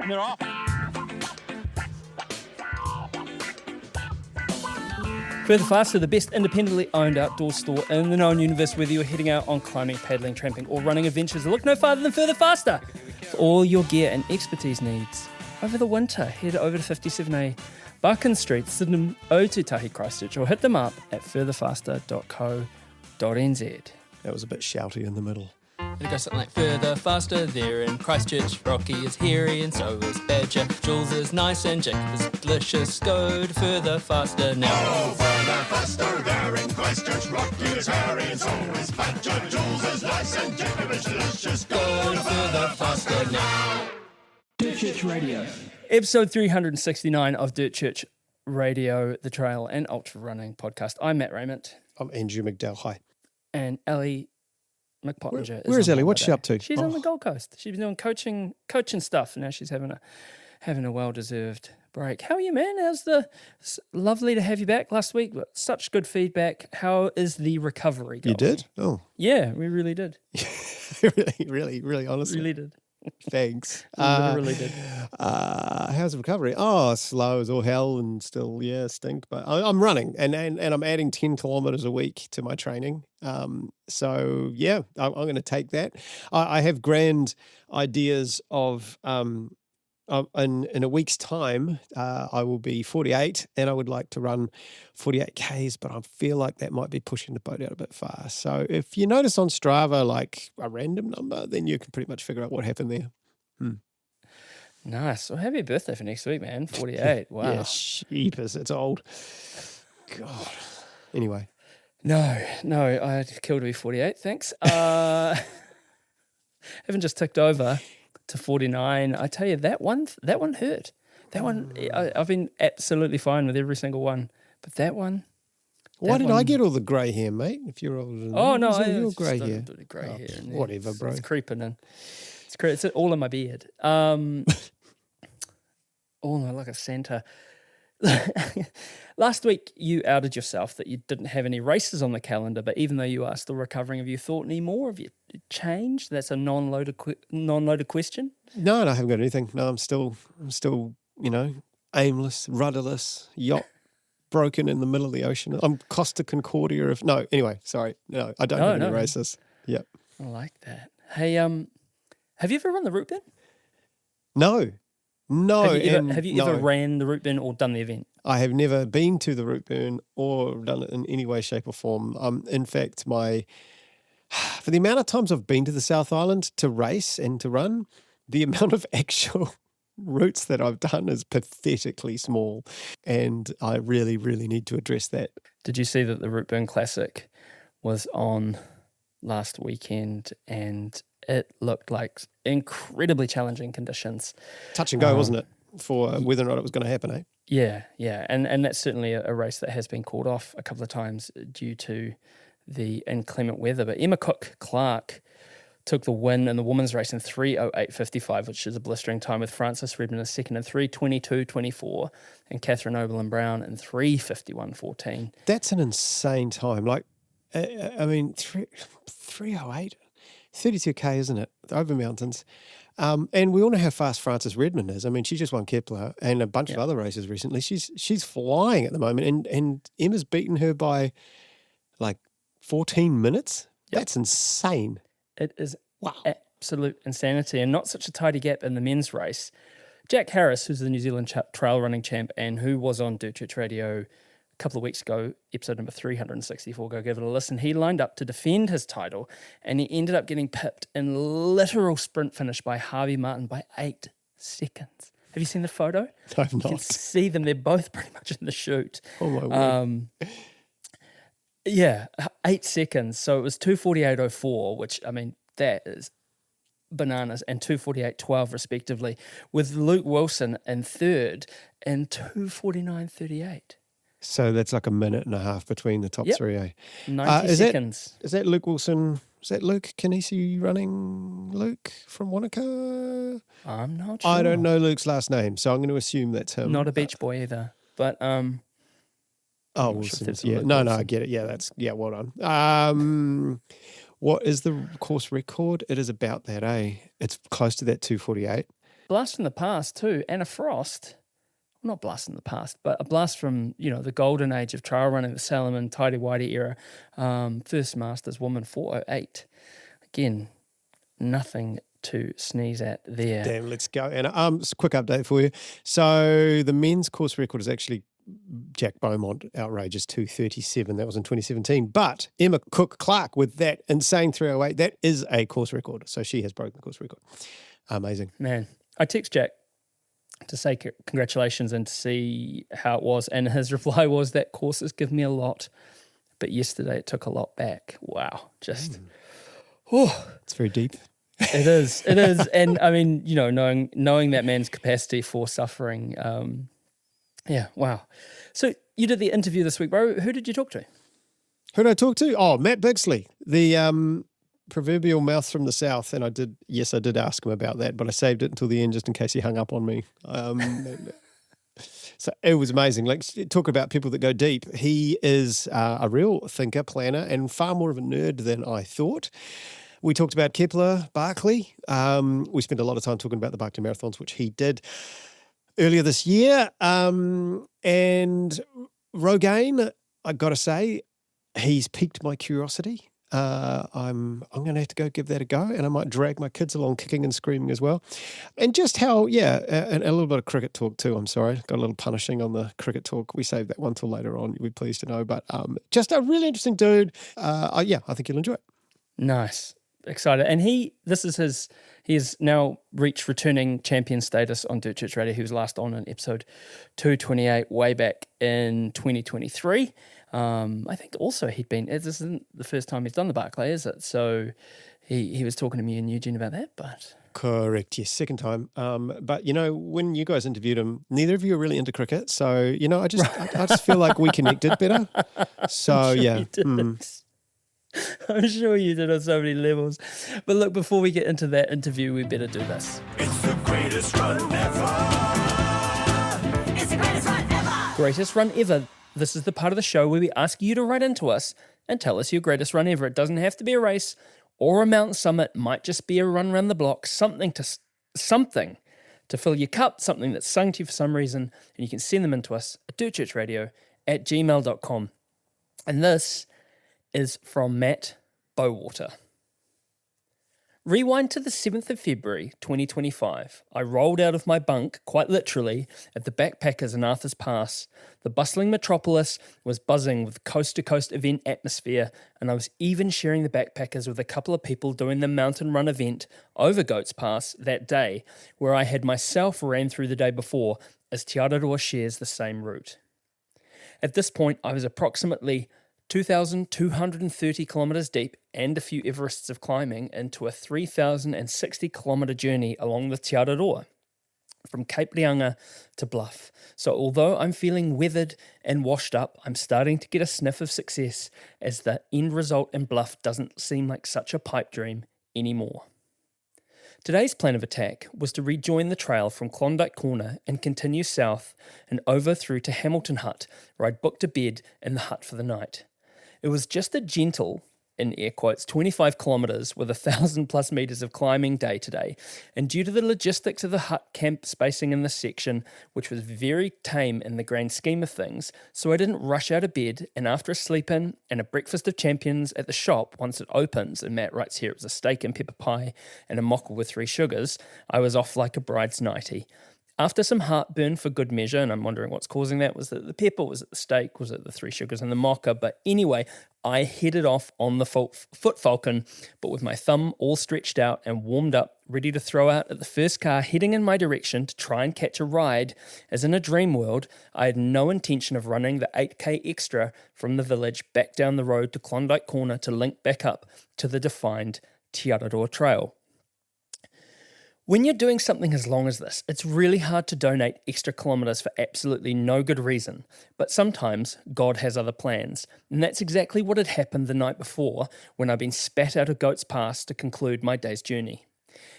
And they're off. Further Faster, the best independently owned outdoor store in the known universe, whether you're heading out on climbing, paddling, tramping, or running adventures, look no farther than Further Faster for all your gear and expertise needs. Over the winter, head over to 57A Buchan Street, Sydenham, Otutahi, Christchurch, or hit them up at furtherfaster.co.nz. That was a bit shouty in the middle. It goes something like further, faster, there in Christchurch. Rocky is hairy and so is Badger. Jules is nice and Jacob is delicious. Go to further, faster now. Oh, further, faster, there in Christchurch. Rocky is hairy and so is Badger. Jules is nice and Jacob is delicious. Go to further, faster now. Dirt Church Radio. Episode 369 of Dirt Church Radio, the trail and ultra running podcast. I'm Matt Raymond. I'm Andrew McDowell. Hi. And Ellie McPottinger. Where is Ellie? What's she up to? She's on the Gold Coast. She's been doing coaching stuff, and now she's having a well-deserved break. How are you, man? It's lovely to have you back last week. Such good feedback. How is the recovery going? You did? Oh. Yeah, we really did. really, honestly. Really did. Thanks. We literally did. How's the recovery? Oh, slow as all hell and still, stink. But I'm running and I'm adding 10 kilometers a week to my training. So, I'm going to take that. I have grand ideas of in a week's time, I will be 48 and I would like to run 48 Ks, but I feel like that might be pushing the boat out a bit far. So if you notice on Strava, like a random number, then you can pretty much figure out what happened there. Nice. Well, happy birthday for next week, man. 48. Wow. Yeah, sheepers. It's old. God. Anyway. No, I'd kill to be 48, thanks. Haven't just ticked over to 49. I tell you, that one hurt. That one, I've been absolutely fine with every single one, but that one. Why did I get all the grey hair, mate? If you're older than oh no, your grey hair. Grey hair. Whatever, bro. It's creeping in. It's all in my beard. Like a Santa. Last week, you outed yourself that you didn't have any races on the calendar, but even though you are still recovering, have you thought any more? Have you changed? That's a non-loaded question. No, I haven't got anything. No, I'm still, aimless, rudderless, yacht broken in the middle of the ocean. I'm Costa Concordia of... No, anyway, sorry. No, I don't have any races. Yep. I like that. Hey, have you ever run the route bin? No. Have you ever ran the route bin or done the event? I have never been to the route burn or done it in any way, shape or form. In fact, for the amount of times I've been to the South Island to race and to run, the amount of actual routes that I've done is pathetically small. And I really, really need to address that. Did you see that the Route Burn Classic was on last weekend and it looked like incredibly challenging conditions? Touch and go, wasn't it, for whether or not it was going to happen, eh? Yeah. And that's certainly a race that has been called off a couple of times due to the inclement weather. But Emma Cook-Clark took the win in the women's race in 3:08.55, which is a blistering time, with Frances Redmond as second in 3:22.24 and Catherine Oberlin-Brown in 3:51.14. That's an insane time. Like, 3:08, 32K, isn't it? Over mountains. And we all know how fast Frances Redmond is. I mean, she just won Kepler and a bunch of other races recently. She's flying at the moment, and Emma's beaten her by like 14 minutes. Yep. That's insane. It is absolute insanity, and not such a tidy gap in the men's race. Jack Harris, who's the New Zealand trail running champ and who was on Dirt Church Radio a couple of weeks ago, episode number 364, go give it a listen. He lined up to defend his title, and he ended up getting pipped in literal sprint finish by Harvey Martin by 8 seconds. Have you seen the photo? I've not. You can see them. They're both pretty much in the chute. Oh, my word. 8 seconds. So it was 2:48.04, which, I mean, that is bananas, and 2:48.12 respectively, with Luke Wilson in third and 2:49.38. So that's like a minute and a half between the top three, eh? 90 seconds. Is that Luke Wilson? Is that Luke Canisi running Luke from Wanaka? I'm not sure. I don't know Luke's last name, so I'm going to assume that's him. Not a beach boy either, but Wilson. No, I get it. Well done. What is the course record? It is about that, eh? It's close to that 2:48. blast from the past too. Anna Frost, not blast from the past, but a blast from, the golden age of trail running, the Salomon, tidy-whitey era. First Masters woman, 4:08. Again, nothing to sneeze at there. Damn, let's go. And just a quick update for you. So the men's course record is actually Jack Beaumont, outrageous 2:37. That was in 2017. But Emma Cook-Clark with that insane 3:08, that is a course record. So she has broken the course record. Amazing. Man, I text Jack to say congratulations and to see how it was. And his reply was that courses give me a lot, but yesterday it took a lot back. Wow. Just, It's very deep. It is. And I mean, knowing that man's capacity for suffering. Yeah, wow. So you did the interview this week, bro. Who did you talk to? Who did I talk to? Oh, Matt Bixley, the proverbial mouth from the south. And I did ask him about that, but I saved it until the end just in case he hung up on me. So it was amazing. Like, talk about people that go deep. He is a real thinker, planner, and far more of a nerd than I thought. We talked about Kepler, Barkley. We spent a lot of time talking about the Barkley marathons, which he did earlier this year. And Rogaine, I got to say, he's piqued my curiosity. I'm going to have to go give that a go, and I might drag my kids along kicking and screaming as well. And just how, and a little bit of cricket talk too. I'm sorry, got a little punishing on the cricket talk. We saved that one till later on. We're pleased to know, but just a really interesting dude. I think you'll enjoy it. Nice. Excited. And he has now reached returning champion status on Dirt Church Radio. He was last on in episode 228 way back in 2023. I think also this isn't the first time he's done the Barkley, is it? So he was talking to me and Eugene about that, but... Correct, yes, second time. But, when you guys interviewed him, neither of you are really into cricket. So, I just feel like we connected better. So, yeah. I'm sure you did on so many levels. But look, before we get into that interview, we better do this. It's the greatest run ever. It's the greatest run ever. Greatest run ever. This is the part of the show where we ask you to write into us and tell us your greatest run ever. It doesn't have to be a race or a mountain summit. It might just be a run around the block, something to fill your cup, something that's sung to you for some reason, and you can send them in to us at dirtchurchradio@gmail.com. And this is from Matt Bowater. Rewind to the 7th of February 2025. I rolled out of my bunk, quite literally, at the Backpackers in Arthur's Pass. The bustling metropolis was buzzing with coast-to-coast event atmosphere, and I was even sharing the Backpackers with a couple of people doing the mountain run event over Goats Pass that day, where I had myself ran through the day before, as Te Araroa shares the same route. At this point, I was approximately 2,230 kilometres deep and a few Everests of climbing into a 3,060 kilometre journey along the Te Araroa, from Cape Reinga to Bluff. So although I'm feeling weathered and washed up, I'm starting to get a sniff of success, as the end result in Bluff doesn't seem like such a pipe dream anymore. Today's plan of attack was to rejoin the trail from Klondike Corner and continue south and over through to Hamilton Hut, where I'd booked a bed in the hut for the night. It was just a gentle, in air quotes, 25 kilometres with 1,000 plus metres of climbing day today, and due to the logistics of the hut camp spacing in this section, which was very tame in the grand scheme of things, so I didn't rush out of bed, and after a sleep-in and a breakfast of champions at the shop once it opens, and Matt writes here it was a steak and pepper pie and a mocha with 3 sugars, I was off like a bride's nightie. After some heartburn for good measure, and I'm wondering what's causing that, was it the pepper, was it the steak, was it the 3 sugars and the mocha? But anyway, I headed off on the Foot Falcon, but with my thumb all stretched out and warmed up, ready to throw out at the first car heading in my direction to try and catch a ride, as in a dream world, I had no intention of running the 8k extra from the village back down the road to Klondike Corner to link back up to the defined Te Araroa Trail. When you're doing something as long as this, it's really hard to donate extra kilometres for absolutely no good reason, but sometimes God has other plans, and that's exactly what had happened the night before when I'd been spat out of Goats Pass to conclude my day's journey.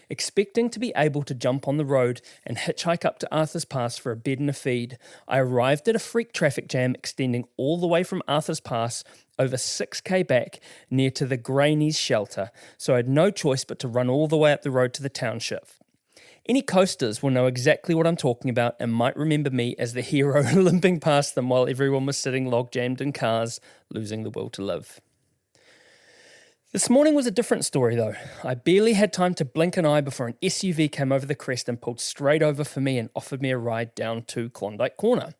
Expecting to be able to jump on the road and hitchhike up to Arthur's Pass for a bed and a feed, I arrived at a freak traffic jam extending all the way from Arthur's Pass over 6k back near to the Grainies shelter, so I had no choice but to run all the way up the road to the township. Any coasters will know exactly what I'm talking about and might remember me as the hero limping past them while everyone was sitting log-jammed in cars, losing the will to live. This morning was a different story though. I barely had time to blink an eye before an SUV came over the crest and pulled straight over for me and offered me a ride down to Klondike Corner.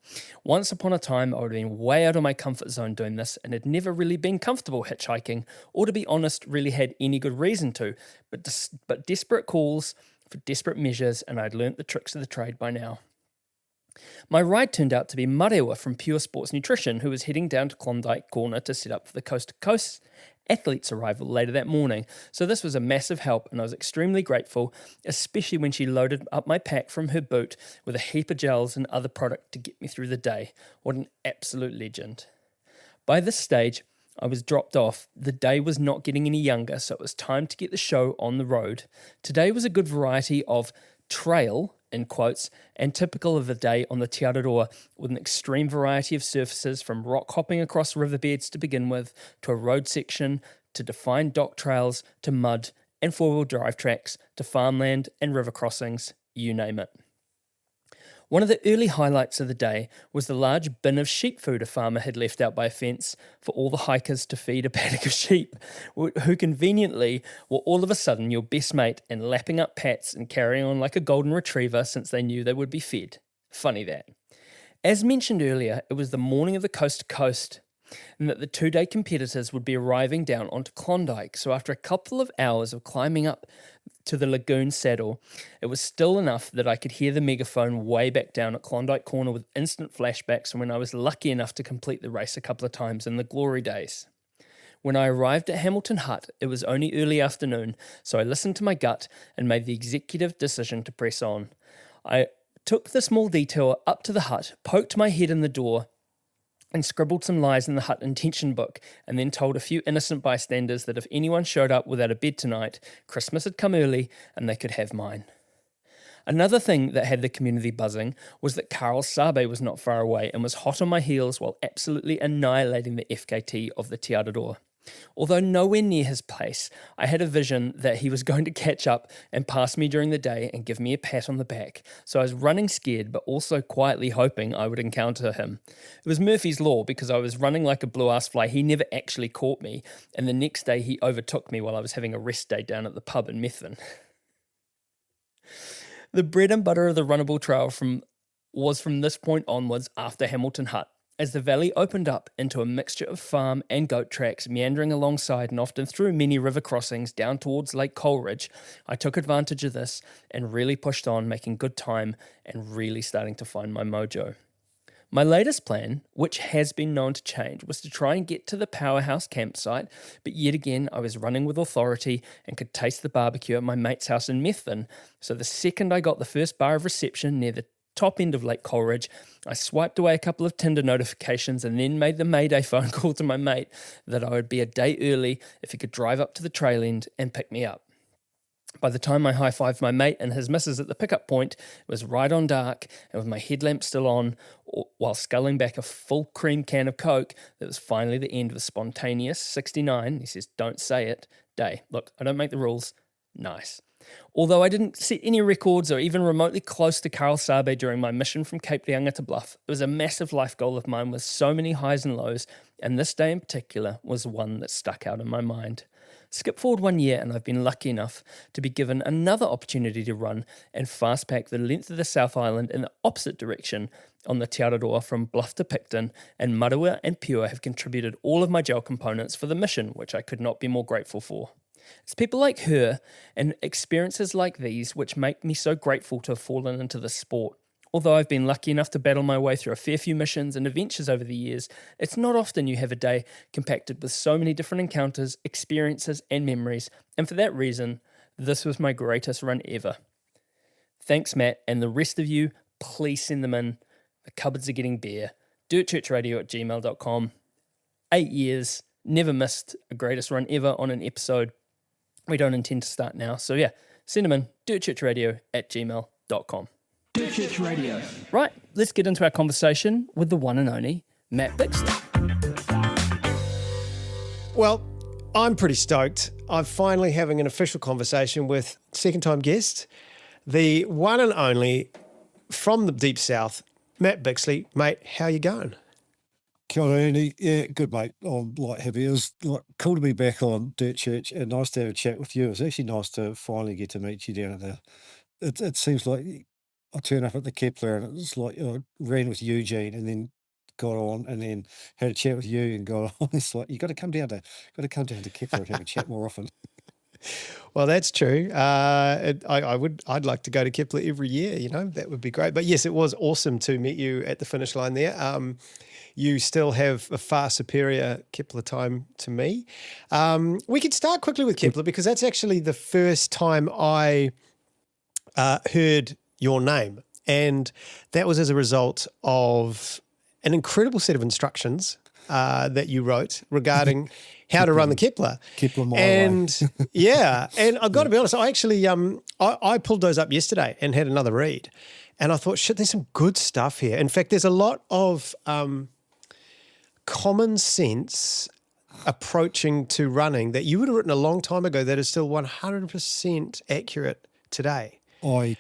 Once upon a time, I would have been way out of my comfort zone doing this and had never really been comfortable hitchhiking, or to be honest, really had any good reason to, but desperate calls for desperate measures, and I'd learnt the tricks of the trade by now. My ride turned out to be Marewa from Pure Sports Nutrition, who was heading down to Klondike Corner to set up for the Coast to Coast athletes' arrival later that morning. So this was a massive help, and I was extremely grateful, especially when she loaded up my pack from her boot with a heap of gels and other product to get me through the day. What an absolute legend. By this stage, I was dropped off. The day was not getting any younger, so it was time to get the show on the road. Today was a good variety of trail, in quotes, and typical of the day on the Te Araroa, with an extreme variety of surfaces from rock hopping across riverbeds to begin with, to a road section, to defined dock trails, to mud and four-wheel drive tracks, to farmland and river crossings, you name it. One of the early highlights of the day was the large bin of sheep food a farmer had left out by a fence for all the hikers to feed a paddock of sheep, who conveniently were all of a sudden your best mate and lapping up pats and carrying on like a golden retriever since they knew they would be fed. Funny that. As mentioned earlier, it was the morning of the Coast to Coast, and that the two-day competitors would be arriving down onto Klondike. So after a couple of hours of climbing up to the lagoon saddle, it was still enough that I could hear the megaphone way back down at Klondike Corner with instant flashbacks from when I was lucky enough to complete the race a couple of times in the glory days. When I arrived at Hamilton Hut, it was only early afternoon, so I listened to my gut and made the executive decision to press on. I took the small detour up to the hut, poked my head in the door, and scribbled some lies in the hut intention book, and then told a few innocent bystanders that if anyone showed up without a bed tonight, Christmas had come early and they could have mine. Another thing that had the community buzzing was that Carl Sabe was not far away and was hot on my heels while absolutely annihilating the FKT of the Te Araroa. Although nowhere near his pace, I had a vision that he was going to catch up and pass me during the day and give me a pat on the back, so I was running scared but also quietly hoping I would encounter him. It was Murphy's Law because I was running like a blue-ass fly. He never actually caught me, and the next day he overtook me while I was having a rest day down at the pub in Methven. The bread and butter of the runnable trail was from this point onwards after Hamilton Hut, as the valley opened up into a mixture of farm and goat tracks meandering alongside and often through many river crossings down towards Lake Coleridge. I took advantage of this and really pushed on, making good time and really starting to find my mojo. My latest plan, which has been known to change, was to try and get to the powerhouse campsite, but yet again I was running with authority and could taste the barbecue at my mate's house in Methven, so the second I got the first bar of reception near the top end of Lake Coleridge, I swiped away a couple of Tinder notifications and then made the Mayday phone call to my mate that I would be a day early if he could drive up to the trail end and pick me up. By the time I high-fived my mate and his missus at the pickup point, it was right on dark, and with my headlamp still on, while sculling back a full cream can of Coke, that was finally the end of a spontaneous 69, he says, don't say it, day. Look, I don't make the rules. Nice. Although I didn't set any records or even remotely close to Carl Sabe during my mission from Cape Reinga to Bluff, it was a massive life goal of mine with so many highs and lows, and this day in particular was one that stuck out in my mind. Skip forward 1 year and I've been lucky enough to be given another opportunity to run and fast pack the length of the South Island in the opposite direction on the Te Araroa from Bluff to Picton, and Marewa and Pure have contributed all of my gel components for the mission, which I could not be more grateful for. It's people like her and experiences like these which make me so grateful to have fallen into this sport. Although I've been lucky enough to battle my way through a fair few missions and adventures over the years, it's not often you have a day compacted with so many different encounters, experiences, and memories, and for that reason, this was my greatest run ever. Thanks, Matt, and the rest of you, please send them in. The cupboards are getting bare. dirtchurchradio@gmail.com. 8 years, never missed a greatest run ever on an episode. We don't intend to start now, so yeah, send them in, dirtchurchradio@gmail.com. Dirt Church Radio. Right, let's get into our conversation with the one and only Matt Bixley. Well, I'm pretty stoked. I'm finally having an official conversation with second-time guest, the one and only from the deep south, Matt Bixley. Mate, how you going? Kia ora, Andy. Yeah, good, mate. I'm like happy. It was like cool to be back on Dirt Church and nice to have a chat with you. It was actually nice to finally get to meet you down at the. It seems like I turn up at the Kepler and it's like I ran with Eugene and then got on and then had a chat with you and got on. It's like you got to come down to Kepler and have a chat more often. Well, that's true. I'd like to go to Kepler every year. You know, that would be great. But yes, it was awesome to meet you at the finish line there. You still have a far superior Kepler time to me. We could start quickly with Kepler because that's actually the first time I heard your name, and that was as a result of an incredible set of instructions that you wrote regarding how to run the Kepler. Kepler my and yeah, and I've got to be honest, I actually I pulled those up yesterday and had another read, and I thought, shit, there's some good stuff here. In fact, there's a lot of common sense approaching to running that you would have written a long time ago that is still 100% accurate today. I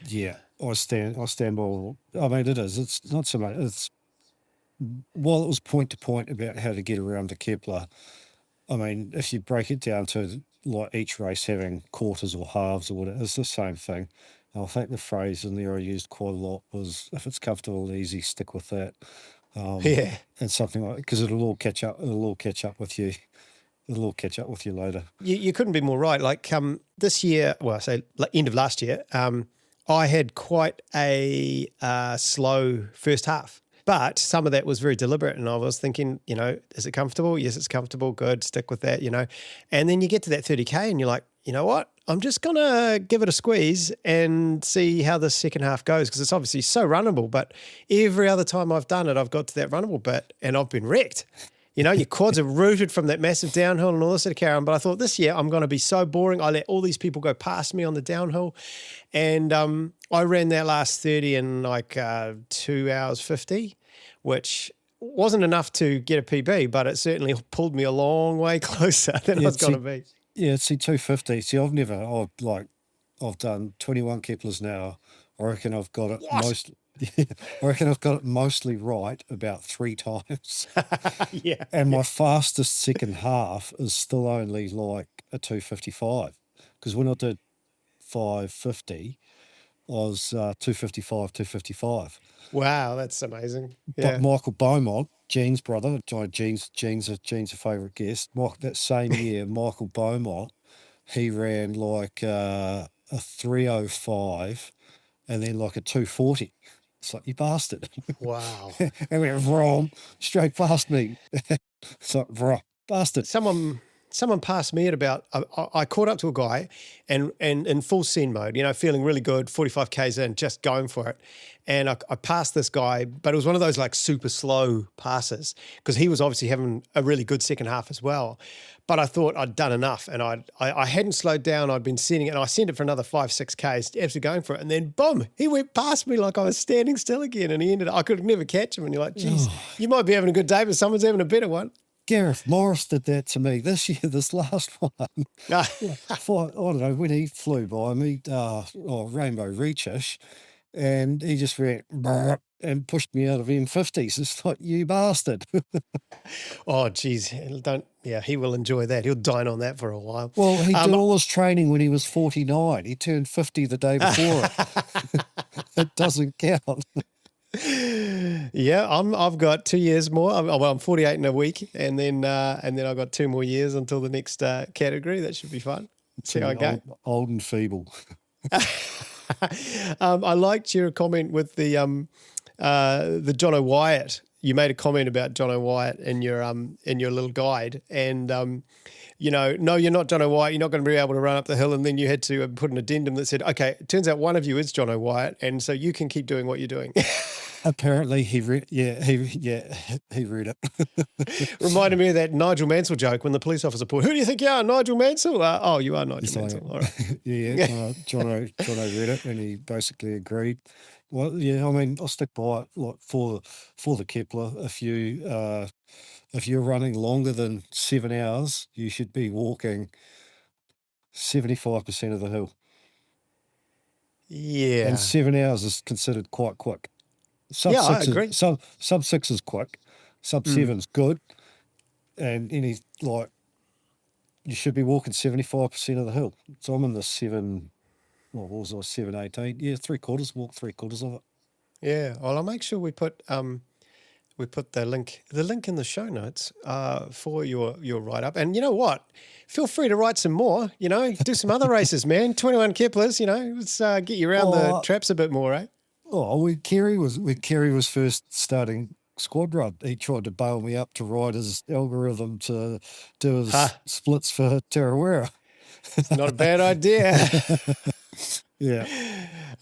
stand by all. I mean, it is. It's not so much. It's while it was point to point about how to get around the Kepler. I mean, if you break it down to like each race having quarters or halves or whatever, it's the same thing. And I think the phrase in there I used quite a lot was, "If it's comfortable and easy, stick with that." Yeah. And something like, because it'll all catch up. It'll all catch up with you. It'll all catch up with you later. You couldn't be more right. Like this year, well, I say end of last year, I had quite a slow first half. But some of that was very deliberate. And I was thinking, you know, is it comfortable? Yes, it's comfortable. Good. Stick with that, you know. And then you get to that 30K and you're like, you know what? I'm just going to give it a squeeze and see how the second half goes, because it's obviously so runnable. But every other time I've done it, I've got to that runnable bit and I've been wrecked. You know, your quads are rooted from that massive downhill and all this sort of carry on. But I thought this year I'm going to be so boring. I let all these people go past me on the downhill. And I ran that last 30 in like 2 hours 50, which wasn't enough to get a PB, but it certainly pulled me a long way closer than I was going to be. Yeah, see, 250. See, I've done 21 Keplers now. I reckon I've got it mostly right about 3 times. Yeah. And my fastest second half is still only like a 255. Because when I did 550, I was 255. Wow, that's amazing. Yeah. But Michael Beaumont, Gene's brother, Gene's a favourite guest. That same year, Michael Beaumont, he ran like a 305 and then like a 240. It's like, you bastard. Wow. And went wrong, straight past me. It's like, bastard. Someone passed me at about, I caught up to a guy and in full send mode, you know, feeling really good, 45 Ks in, just going for it. And I passed this guy, but it was one of those like super slow passes because he was obviously having a really good second half as well. But I thought I'd done enough and I hadn't slowed down. I'd been sending it and I sent it for another 5-6 Ks, absolutely going for it. And then boom, he went past me like I was standing still again and I could never catch him. And you're like, geez, you might be having a good day, but someone's having a better one. Gareth Morris did that to me this last one. I don't know, when he flew by me, Rainbow Reach-ish, and he just went and pushed me out of M50s. It's like, you bastard. Oh, geez. He will enjoy that. He'll dine on that for a while. Well, he did all his training when he was 49. He turned 50 the day before it. It doesn't count. Yeah, I've got 2 years more. I'm 48 in a week, and then I've got 2 more years until the next category. That should be fun. See how I go. Old and feeble. I liked your comment with the John O'Wyatt. You made a comment about John O'Wyatt in your little guide, and you know, no, you're not John O'Wyatt. You're not going to be able to run up the hill. And then you had to put an addendum that said, okay, it turns out one of you is John O'Wyatt, and so you can keep doing what you're doing. Apparently he read it. Reminded me of that Nigel Mansell joke when the police officer pulled, who do you think you are, Nigel Mansell? Oh, you are Nigel Mansell. All right. Jono read it and he basically agreed. Well, yeah, I mean, I'll stick by it. Like for the Kepler, if you're running longer than 7 hours, you should be walking 75% of the hill. Yeah. and 7 hours is considered quite quick. Sub Yeah, I six agree. is sub 6 is quick, sub 7's good, and any like you should be walking 75% of the hill. So I'm in the 7. What was I 7:18? Yeah, 3/4. Walk 3/4 of it. Yeah. Well, I'll make sure we put the link in the show notes for your write up. And you know what? Feel free to write some more. You know, do some other races, man. 21 Keplers. You know, let's get you around the traps a bit more, eh? Oh, when Kerry was first starting squad run, he tried to bail me up to ride his algorithm to do his splits for Tarawera. Not a bad idea. Yeah.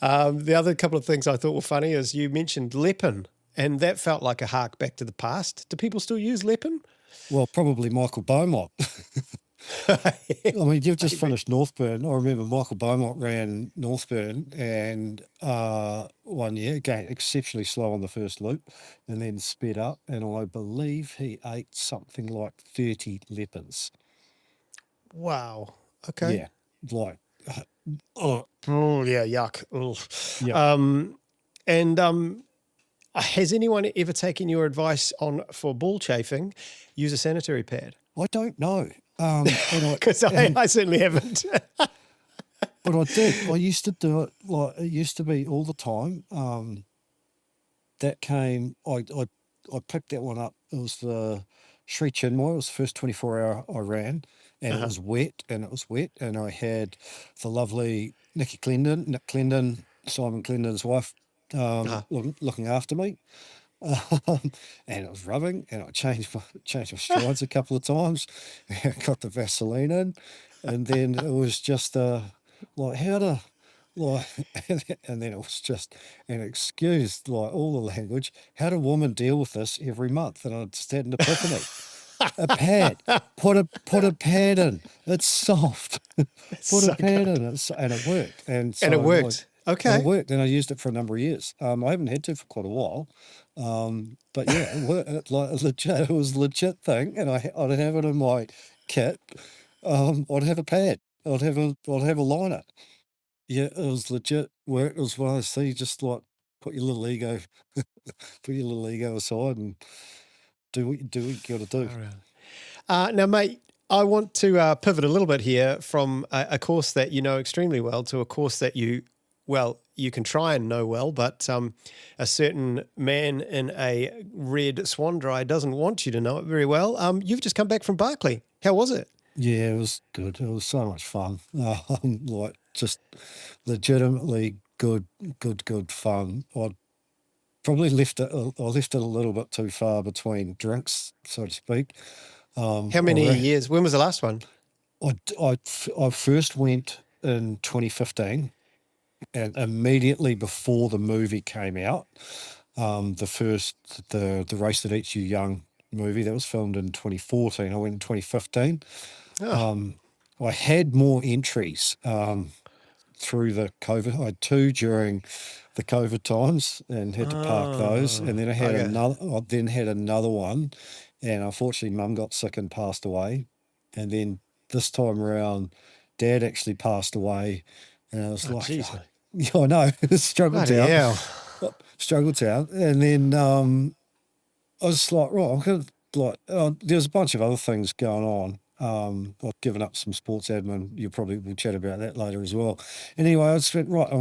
The other couple of things I thought were funny is you mentioned Leppin, and that felt like a hark back to the past. Do people still use Leppin? Well, probably Michael Beaumont. I mean, you've just finished Northburn. I remember Michael Beaumont ran Northburn and 1 year, again, exceptionally slow on the first loop and then sped up. And I believe he ate something like 30 Leppins. Wow. Okay. Yeah. Like, Oh yeah, yuck. Ugh. yeah. And has anyone ever taken your advice on for ball chafing, use a sanitary pad? I don't know. Because I certainly haven't. But I did. I used to do it like it used to be all the time. That came. I picked that one up. It was the Sri Chinmoy. It was the first 24-hour I ran, and it was wet. And I had the lovely Nick Clendon, Simon Clendon's wife, looking after me. And it was rubbing, and I changed my strides a couple of times. Got the Vaseline in, and then it was just like how to like, and then it was just an excuse, like all the language. How do women deal with this every month? And I just had an epiphany. A pad, put a pad in. It's soft. Put a pad in, and it worked. And it worked. Okay. It worked, and I used it for a number of years. I haven't had to for quite a while, but yeah, it worked. It was a legit thing, and I'd have it in my kit. I'd have a pad. I'd have a liner. Yeah, it was legit work. It was one of those things. Just like put your little ego aside and do what you got to do. Now, mate, I want to pivot a little bit here from a course that you know extremely well to a course that you can try and know well, but a certain man in a red swan dry doesn't want you to know it very well. You've just come back from Barkley. How was it? Yeah, it was good. It was so much fun. Like just legitimately good fun. I probably left it a little bit too far between drinks, so to speak. How many years? When was the last one? I first went in 2015, and immediately before the movie came out, the Race That Eats You Young movie that was filmed in 2014. I went in 2015. I had more entries through the COVID. I had 2 during the COVID times and had to park those, and then I had another one, and unfortunately, Mum got sick and passed away, and then this time around, Dad actually passed away, and I was geez, yeah, I know, struggle town, and then I was like, right, I'm gonna there was a bunch of other things going on. I've given up some sports admin. You probably will chat about that later as well. Anyway, I just went, right,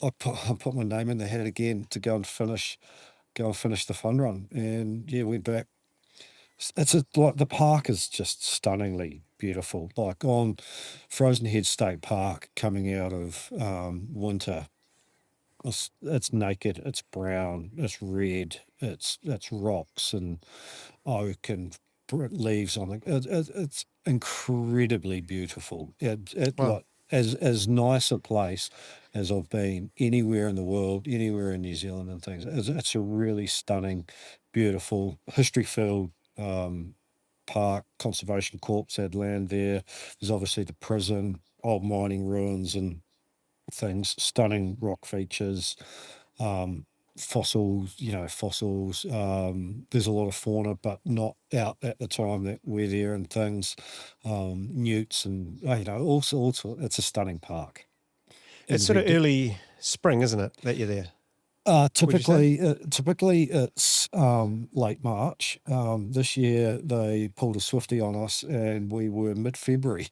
I put my name in the hat again to go and finish the fun run. And yeah, went back. The park is just stunningly beautiful. Like on Frozen Head State Park coming out of winter. It's naked, it's brown, it's red, it's rocks and oak and leaves on it. It's incredibly beautiful. Wow. As nice a place as I've been anywhere in the world, anywhere in New Zealand and things. It's a really stunning, beautiful, history-filled park. Conservation Corps had land there. There's obviously the prison, old mining ruins and things, stunning rock features, fossils. There's a lot of fauna, but not out at the time that we're there, and things, newts, and also it's a stunning park. It's sort of early spring, isn't it, that you're there? Typically it's late March. This year they pulled a Swifty on us, and we were mid-February,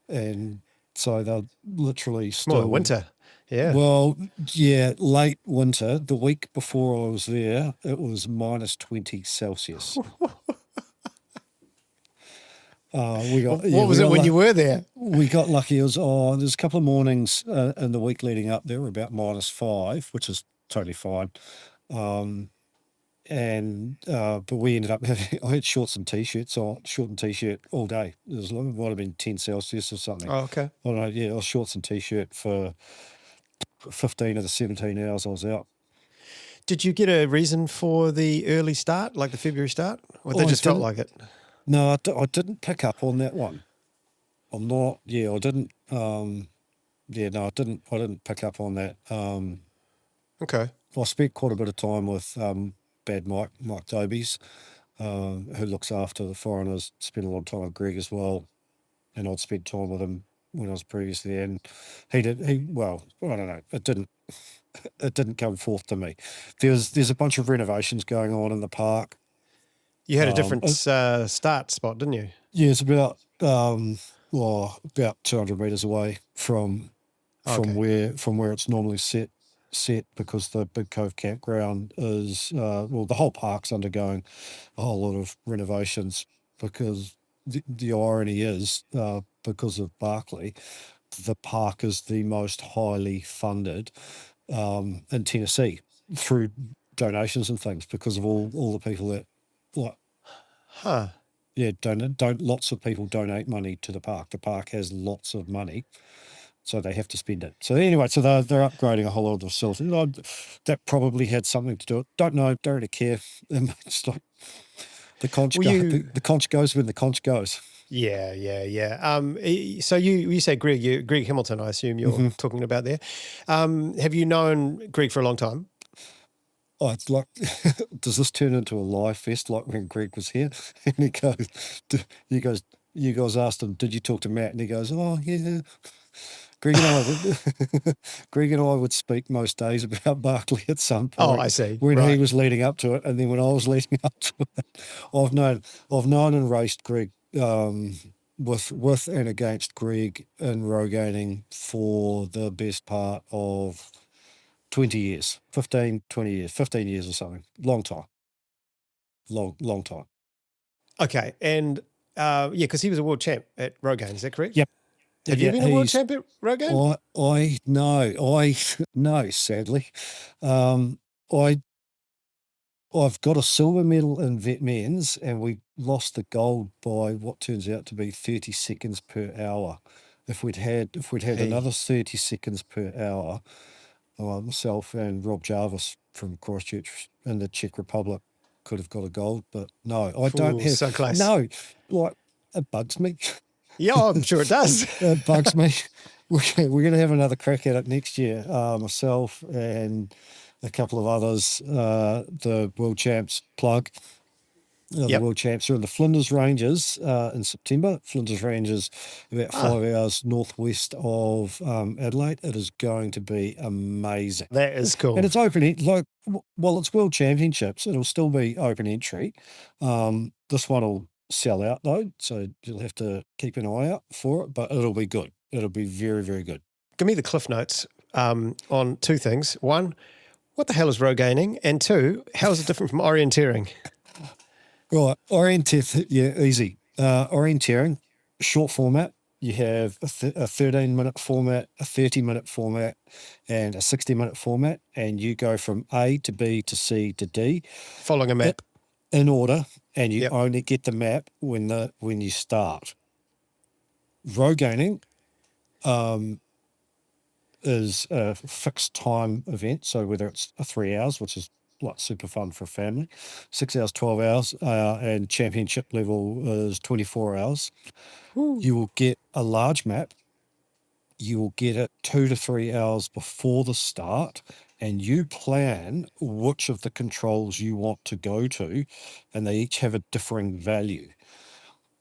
and so they're literally still More winter. Yeah. Well, yeah, late winter. The week before I was there, it was minus 20 Celsius. What was it when you were there? We got lucky. It was there's a couple of mornings in the week leading up there were about -5, which is totally fine. But we ended up having, I had shorts and t-shirts on, short and t-shirt all day. It might have been 10 Celsius or something. Oh, okay. I don't know, yeah, I was shorts and t-shirt for 15 of the 17 hours I was out. Did you get a reason for the early start, like the February start? Or they just felt like it? No, I didn't pick up on that one. I didn't. I didn't pick up on that. Okay. I spent quite a bit of time with Bad Mike Dobies, who looks after the foreigners. Spent a lot of time with Greg as well, and I'd spent time with him when I was previously there, and I don't know. It didn't come forth to me. There's a bunch of renovations going on in the park. You had a different start spot, didn't you? Yeah, it's about 200 meters away from where it's normally set because the Big Cove campground is the whole park's undergoing a whole lot of renovations because the irony is because of Barkley, the park is the most highly funded in Tennessee through donations and things because of all the people that lots of people donate money to the park. The park has lots of money, so they have to spend it. So anyway, they're upgrading a whole lot of the facilities. That probably had something to do with it. Don't know, don't really care. It's like the conch goes when the conch goes. Yeah. So you say Greg Hamilton, I assume you're talking about there. Have you known Greg for a long time? Oh, it's like, does this turn into a live fest like when Greg was here? And you guys asked him, did you talk to Matt? And he goes, oh, yeah. Greg and I would speak most days about Barkley at some point. Oh, I see. When he was leading up to it, and then when I was leading up to it. I've known and raced Greg with and against Greg in Rogating for the best part of 20 years, 15 years or something. Long time. Long time. Okay. And because he was a world champ at Rogaine, is that correct? Yep. Have you been a world champ at Rogaine? No, sadly. I've got a silver medal in vet men's, and we lost the gold by what turns out to be 30 seconds per hour. If we'd had another 30 seconds per hour, myself and Rob Jarvis from Christchurch in the Czech Republic could have got a gold, but no, I don't have. So close. No, it bugs me. Yeah, I'm sure it does. It bugs me. We're going to have another crack at it next year. Myself and a couple of others, the world champs plug. The world champs are in the Flinders Ranges in September. Flinders Ranges, about 5 hours northwest of Adelaide. It is going to be amazing. That is cool. And it's open, it's world championships. It'll still be open entry. This one will sell out though, so you'll have to keep an eye out for it, but it'll be good. It'll be very, very good. Give me the cliff notes on two things. One, what the hell is rogaining? And two, how is it different from orienteering? Right, easy. Orienteering, short format. You have a 13-minute format, a 30-minute format, and a 60-minute format, and you go from A to B to C to D. Following a map. In order, and you only get the map when you start. Rogaining is a fixed time event, so whether it's 3 hours, which is super fun for a family, 6 hours, 12 hours, and championship level is 24 hours. Ooh. You will get a large map. You will get it 2 to 3 hours before the start, and you plan which of the controls you want to go to, and they each have a differing value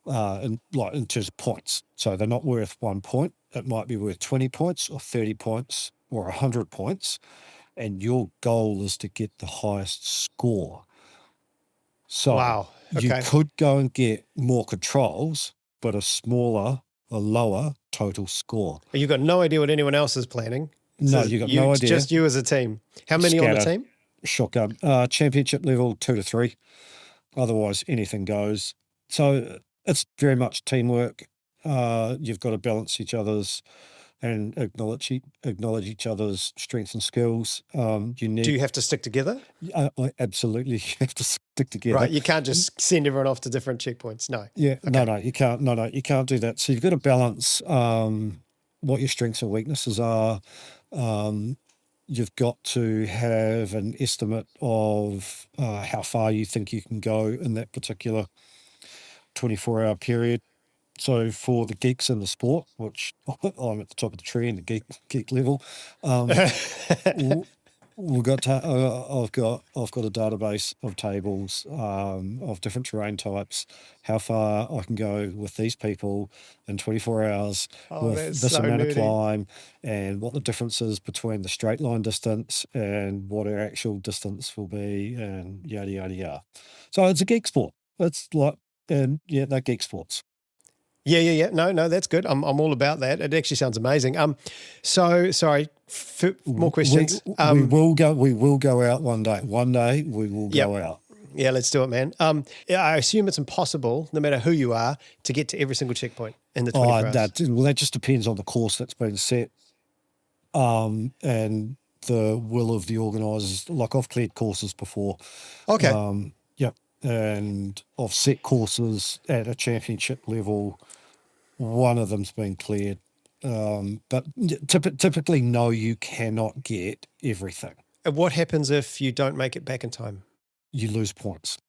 in terms of points. So they're not worth 1 point. it might be worth 20 points or 30 points or 100 points, and your goal is to get the highest score. So Wow. you Okay. could go and get more controls, but a lower total score. You've got no idea what anyone else is planning. No, So you got no it's idea. just you as a team. How many on the Scatter. team? Shotgun. Championship level 2 to 3. Otherwise, anything goes. So it's very much teamwork. You've got to balance each other's and acknowledge each other's strengths and skills. You need. Do you have to stick together? Absolutely, you have to stick together. Right. You can't just send everyone off to different checkpoints. No. Yeah. Okay. No, you can't. No, you can't do that. So you've got to balance what your strengths and weaknesses are. You've got to have an estimate of how far you think you can go in that particular 24-hour period. So for the geeks in the sport, which I'm at the top of the tree in the geek level, we've got I've got a database of tables of different terrain types, how far I can go with these people in 24 hours with this so amount nerdy. of climb, and what the difference is between the straight line distance and what our actual distance will be, and yada yada yada. So it's a geek sport. It's like, and yeah, they're geek sports. Yeah. No, that's good. I'm all about that. It actually sounds amazing. So sorry, more questions. We will go out one day. One day we will go out. Yeah, let's do it, man. I assume it's impossible, no matter who you are, to get to every single checkpoint in the 24 hours. That just depends on the course that's been set, and the will of the organisers. Like, I've cleared courses before. Okay. And I've set courses at a championship level. One of them's been cleared. But typically, no, you cannot get everything. And what happens if you don't make it back in time? You lose points.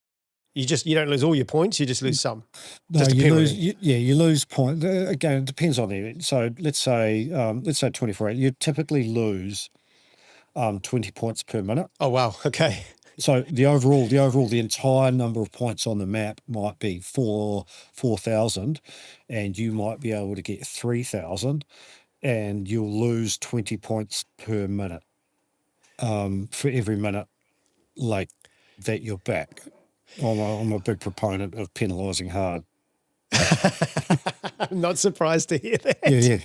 You don't lose all your points. You just lose some. No, just a you penalty. lose. You lose points. Again, it depends on the event. So let's say 24 hours. You typically lose 20 points per minute. Oh wow. Okay. So the entire number of points on the map might be 4,000, and you might be able to get 3,000, and you'll lose 20 points per minute for every minute late that you're back. I'm a big proponent of penalising hard. I'm not surprised to hear that. Yeah.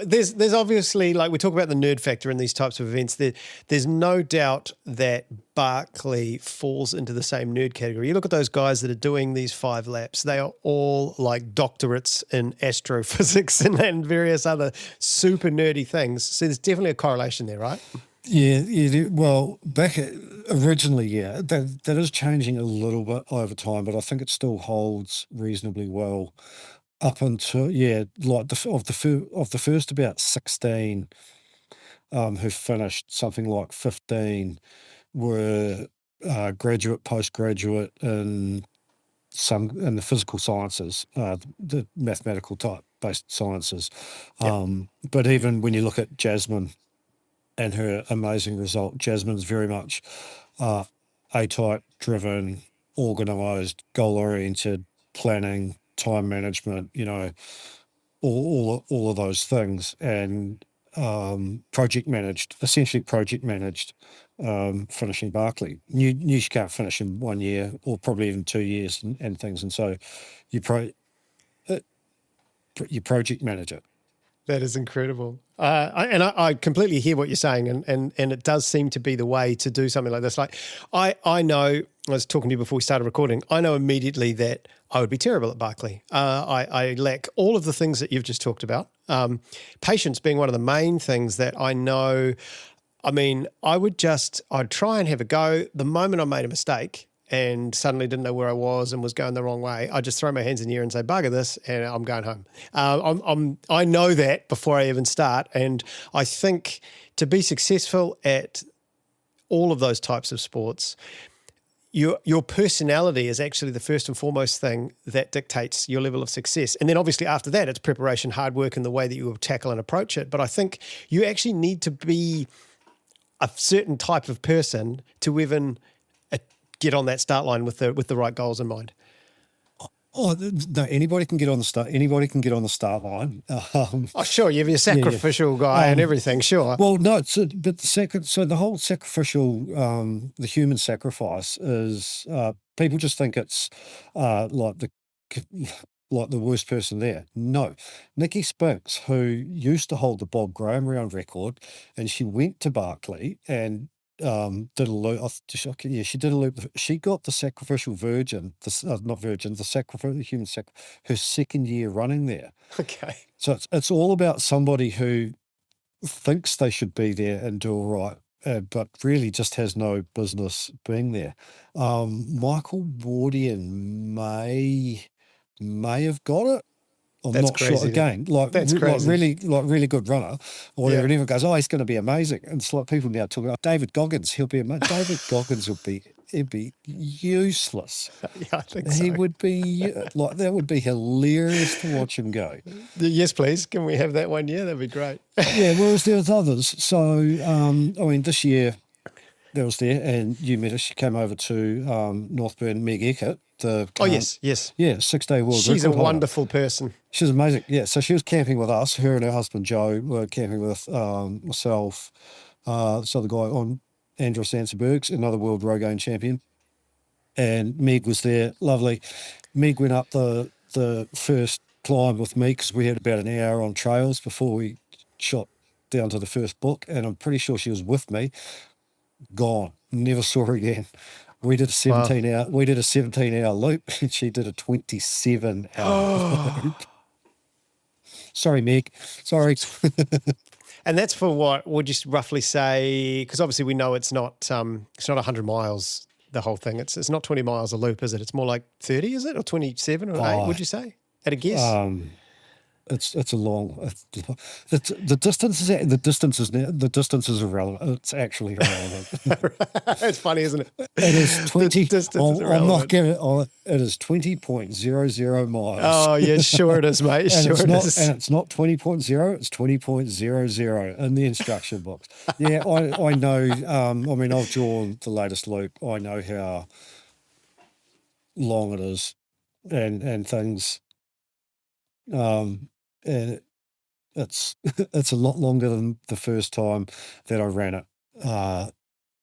There's obviously, like, we talk about the nerd factor in these types of events. There's no doubt that Barkley falls into the same nerd category. You look at those guys that are doing these 5 laps, they are all like doctorates in astrophysics and various other super nerdy things. So there's definitely a correlation there, right? Yeah. Well, originally, that is changing a little bit over time, but I think it still holds reasonably well up until like of the first about 16 who finished, something like 15 were graduate, postgraduate in the physical sciences, the mathematical type based sciences. But even when you look at Jasmine and her amazing result, Jasmine's very much A-type driven, organised, goal-oriented, planning, time management, all of those things, and project managed, finishing Barkley. You can't finish in 1 year or probably even 2 years and things, and so you project manage it. That is incredible. I completely hear what you're saying, and it does seem to be the way to do something like this. Like, I know, I was talking to you before we started recording, I know immediately that I would be terrible at Barkley. I lack all of the things that you've just talked about. Patience being one of the main things that I know. I mean, I'd try and have a go. The moment I made a mistake and suddenly didn't know where I was and was going the wrong way, I just throw my hands in the air and say, bugger this, and I'm going home. I know that before I even start, and I think to be successful at all of those types of sports, your personality is actually the first and foremost thing that dictates your level of success. And then obviously after that, it's preparation, hard work, and the way that you will tackle and approach it. But I think you actually need to be a certain type of person to even get on that start line with the right goals in mind. Oh no! Anybody can get on the start. Anybody can get on the start line. Oh, sure, you have your sacrificial guy and everything, sure. Well, no, but the whole sacrificial, the human sacrifice is people just think it's like the worst person there. No, Nikki Spinks, who used to hold the Bob Graham round record, and she went to Barkley and did a loop. She did a loop. She got the sacrificial virgin, not virgin, the human her second year running there. Okay. So it's all about somebody who thinks they should be there and do all right, but really just has no business being there. Michael Wardian may have got it. I'm That's not sure. crazy. Again, That's crazy. really good runner. Or whatever. And everyone goes, "Oh, he's going to be amazing." And it's like people now talking about David Goggins. He'll be amazing. David Goggins he'd be useless. Yeah, I think so. He would be that would be hilarious to watch him go. Yes, please. Can we have that one? Yeah, that'd be great. Yeah, whereas there's others. So, I mean, this year that was there, and you met her. She came over to Northburn, Meg Eckert. Yes. Yeah, 6-day world She's a record holder. wonderful person. She's amazing. Yeah, so she was camping with us. Her and her husband Joe were camping with myself, this other guy on Andros Sansebergs, another world Rogaine champion, and Meg was there. Lovely. Meg went up the first climb with me because we had about an hour on trails before we shot down to the first book, and I'm pretty sure she was with me. Gone. Never saw her again. We did a 17-hour loop, and she did a 27-hour loop. Sorry, Meg. Sorry. And that's for what would you roughly say? Because obviously we know it's not 100 miles. The whole thing. It's not 20 miles a loop, is it? It's more like 30, is it, or 27 or 8? Would you say? At a guess. It's a long. The distance is irrelevant. It's actually irrelevant. It's funny, isn't it? It is 20. The distance is I'm not irrelevant. giving. It is 20.00 miles. Oh yeah, sure it is, mate. Sure it is. And it's not 20.0. It's 20.00 in the instruction books. Yeah, I know. I mean, I've drawn the latest loop. I know how long it is, and things. And it's a lot longer than the first time that I ran it.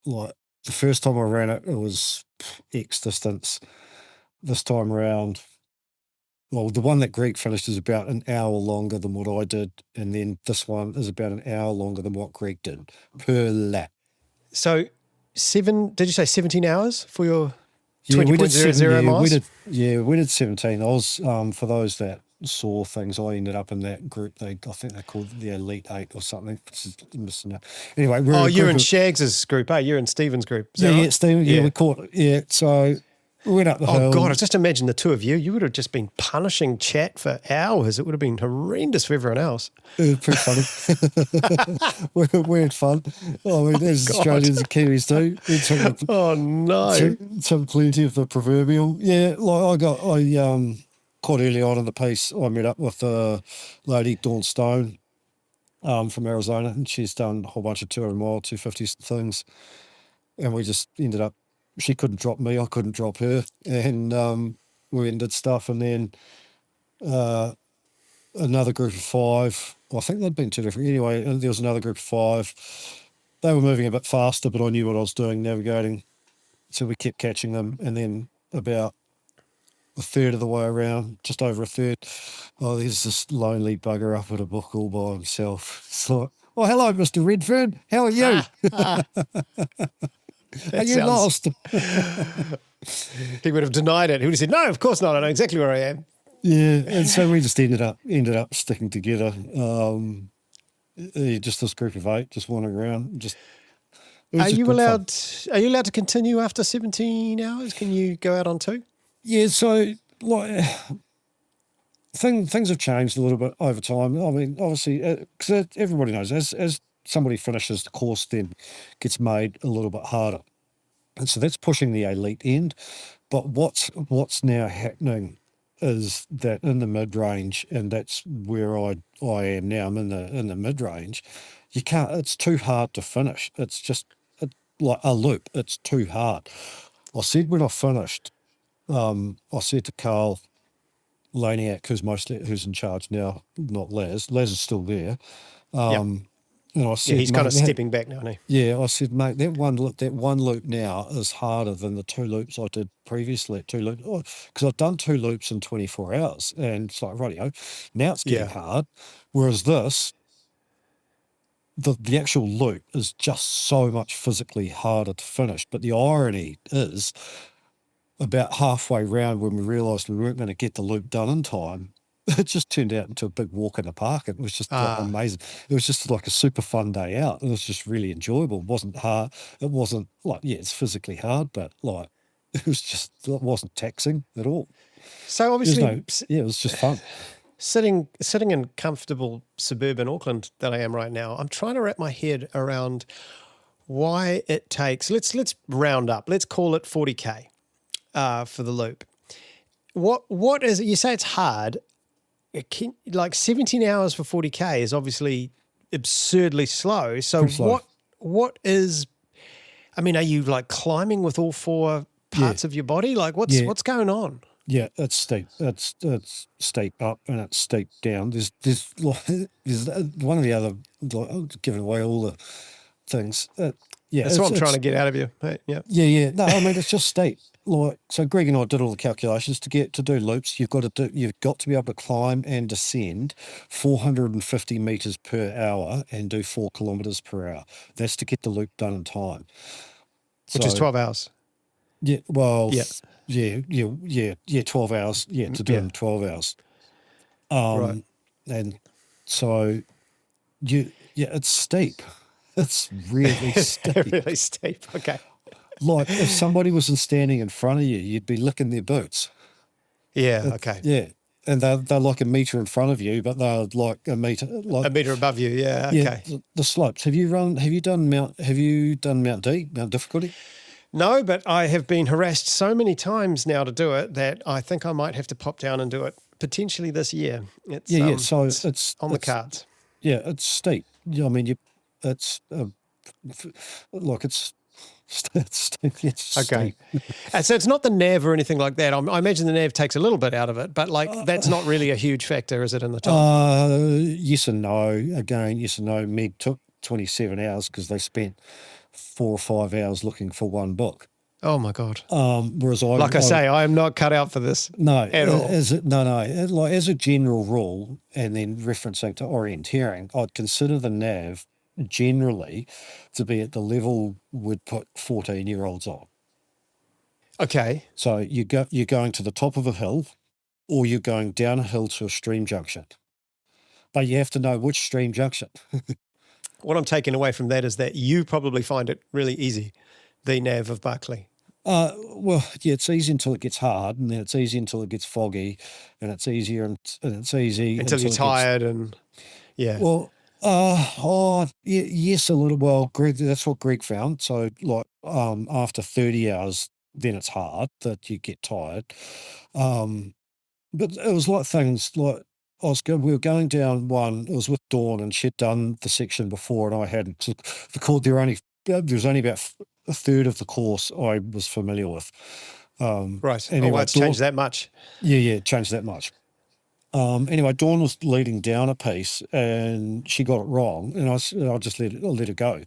Like the first time I ran it, it was X distance. This time around, well, the one that Greg finished is about an hour longer than what I did, and then this one is about an hour longer than what Greg did per lap. So did you say 17 hours for your Yeah, we did 20.00 miles? We did 17. I was for those that saw things, I ended up in that group. I think they called it the Elite 8 or something. Missing out. Anyway, we're You're in Shags's group, You're in Stephen's group. Is that yeah, right? Stephen. Yeah, we caught it. Yeah, so we went up the hill. Oh God, I just imagine the two of you. You would have just been punishing chat for hours. It would have been horrendous for everyone else. It was pretty funny. we had fun. I mean, as Australians and Kiwis do. Oh no! Some plenty of the proverbial. Yeah, like I quite early on in the piece, I met up with a lady, Dawn Stone, from Arizona, and she's done a whole bunch of 200 mile, 250s things, and we just ended up. She couldn't drop me, I couldn't drop her, and we went and did stuff, and then another group of 5. Well, I think they'd been 2 different. Anyway, there was another group of 5. They were moving a bit faster, but I knew what I was doing, navigating, so we kept catching them, and then about a third of the way around, just over a third, there's this lonely bugger up at a book all by himself. It's like, oh, hello, Mr. Redfern. How are you? Are you lost? He would have denied it. He would have said, "No, of course not. I know exactly where I am." Yeah, and so we just ended up sticking together. Just this group of 8, just wandering around. Are you allowed to continue after 17 hours? Can you go out on 2? Yeah, so like things have changed a little bit over time. I mean, obviously, because everybody knows as somebody finishes the course, then gets made a little bit harder, and so that's pushing the elite end. But what's now happening is that in the mid range, and that's where I am now. I'm in the mid range. You can't. It's too hard to finish. It's just like a loop. It's too hard. I said when I finished. I said to Carl, Laniak, who's in charge now, not Laz. Laz is still there. Yep. And I Yeah, said, he's mate, kind of stepping back now, isn't he? yeah, I said, mate, that one loop now is harder than the 2 loops I did previously. 2 loops, because I've done 2 loops in 24 hours, and it's like, rightio, now it's getting hard. Whereas this, the actual loop is just so much physically harder to finish. But the irony is, about halfway round when we realised we weren't going to get the loop done in time, it just turned out into a big walk in the park. It was just like, amazing. It was just like a super fun day out. It was just really enjoyable. It wasn't hard. It wasn't like, it's physically hard, but like, it wasn't taxing at all. So obviously, it was just fun. Sitting in comfortable suburban Auckland that I am right now, I'm trying to wrap my head around why it takes, let's round up, let's call it 40K for the loop. What is it? You say it's hard. Like 17 hours for 40K is obviously absurdly slow. So what is, I mean, are you like climbing with all 4 parts of your body? Like what's going on? Yeah, it's steep. It's steep up and it's steep down. There's one of the other, like, giving away all the things. That's what I'm trying to get out of you. Right? Yeah. Yeah. No, I mean, it's just steep. Like, so Greg and I did all the calculations to do loops. You've got to be able to climb and descend 450 meters per hour and do 4 kilometers per hour. That's to get the loop done in time. Which is 12 hours. Yeah. Well. Yeah. 12 hours. Yeah, to do it in 12 hours. Right. And so it's steep. It's really steep. Really steep. Okay. Like, if somebody was standing in front of you, you'd be licking their boots. Yeah. Okay. Yeah. And they're like a metre in front of you, but they're like a metre above you. Yeah. Okay. Yeah, the slopes. Have you done Mount D, Mount Difficulty? No, but I have been harassed so many times now to do it that I think I might have to pop down and do it potentially this year. So it's on the cards. Yeah, it's steep. I mean, it's steep. Okay. So it's not the nav or anything like that. I imagine the nav takes a little bit out of it, but like that's not really a huge factor, is it, in the time? Yes and no. Again, yes and no. Meg took 27 hours because they spent 4 or 5 hours looking for one book. Oh my God. Whereas I am not cut out for this. No, at all. Like, as a general rule, and then referencing to orienteering, I'd consider the nav generally to be at the level we'd put 14-year-olds on. Okay. So you're going to the top of a hill, or you're going down a hill to a stream junction. But you have to know which stream junction. What I'm taking away from that is that you probably find it really easy, the nav of Barkley. Well, yeah, it's easy until it gets hard, and then it's easy until it gets foggy, and it's easier and it's easy until you're tired and yeah. Well, yes, a little. Well, Greg, that's what Greg found. So, like, after 30 hours, then it's hard that you get tired. But it was like things like we were going down one. It was with Dawn, and she'd done the section before, and I hadn't. So there was only about a third of the course I was familiar with. Right. Anyway, it's changed that much. Yeah, it changed that much. Anyway, Dawn was leading down a piece and she got it wrong, and I just let her go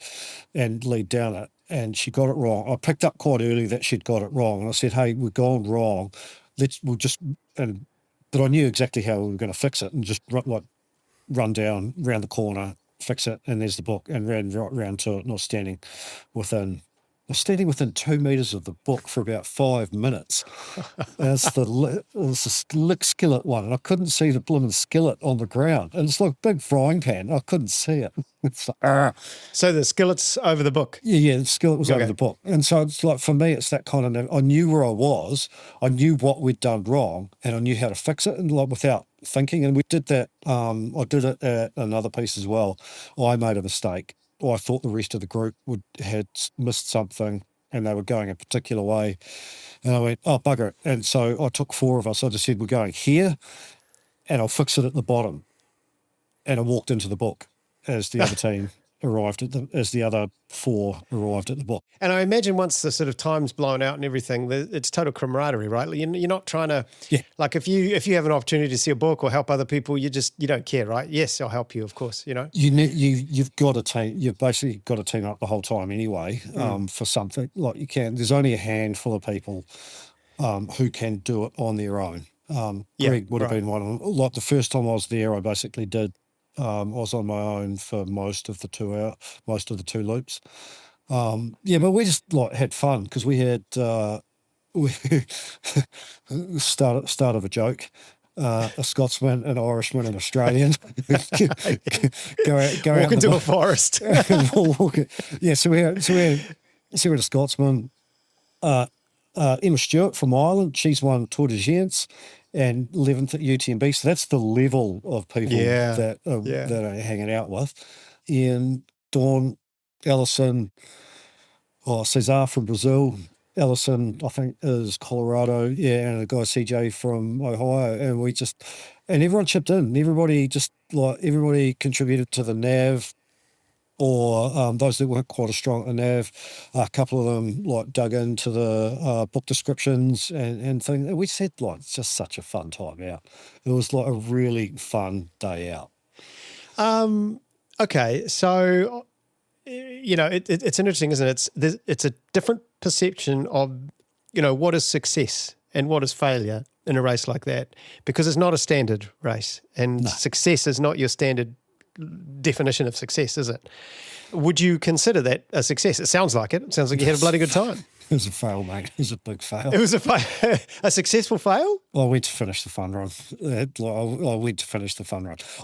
and lead down it, and she got it wrong. I picked up quite early that she'd got it wrong, and I said, "Hey, we've gone wrong. But I knew exactly how we were going to fix it, and just run down round the corner, fix it, and there's the book, and ran right round to it, and I was standing within 2 meters of the book for about 5 minutes. It's the lick skillet one, and I couldn't see the blooming skillet on the ground. And it's like a big frying pan. I couldn't see it. It's like, So the skillet's over the book? Yeah, the skillet was over the book. And so it's like, for me, it's that kind of, I knew where I was, I knew what we'd done wrong, and I knew how to fix it, and like without thinking. And we did that. I did it at another piece as well. I made a mistake. I thought the rest of the group had missed something and they were going a particular way. And I went, oh, bugger it. And so I took 4 of us. I just said, we're going here and I'll fix it at the bottom. And I walked into the book as the other team. arrived as the other 4 arrived at the book. And I imagine once the sort of time's blown out and everything, it's total camaraderie, right? You're not trying to, like if you have an opportunity to see a book or help other people, you don't care, right? Yes, I'll help you, of course, You've got to team. You've basically got to team up the whole time anyway. For something like you can. There's only a handful of people who can do it on their own. Greg would have been one of them. Like the first time I was there, I basically did. I was on my own for most of the 2 loops. But we just like had fun because we had start of a joke. A Scotsman, an Irishman, an Australian go walk into a forest. So we had a Scotsman, Emma Stewart from Ireland. She's won Tour de Giants and 11th at UTMB. So that's the level of people that are hanging out with. Ian, Dawn, Ellison, Cesar from Brazil. Ellison, I think, is Colorado. And a guy CJ from Ohio. And everyone chipped in. Everybody contributed to the nav. Or those that weren't quite as strong at the nav, a couple of them dug into the book descriptions and things. We said it's just such a fun time out. It was a really fun day out. Okay, so it's interesting, isn't it? It's a different perception of what is success and what is failure in a race like that, because it's not a standard race, and success is not your standard definition of success, is it? Would you consider that a success? It sounds like it. It sounds like you had a bloody good time. It was a fail, mate. It was a big fail. It was a successful fail? Well, I went to finish the fun run.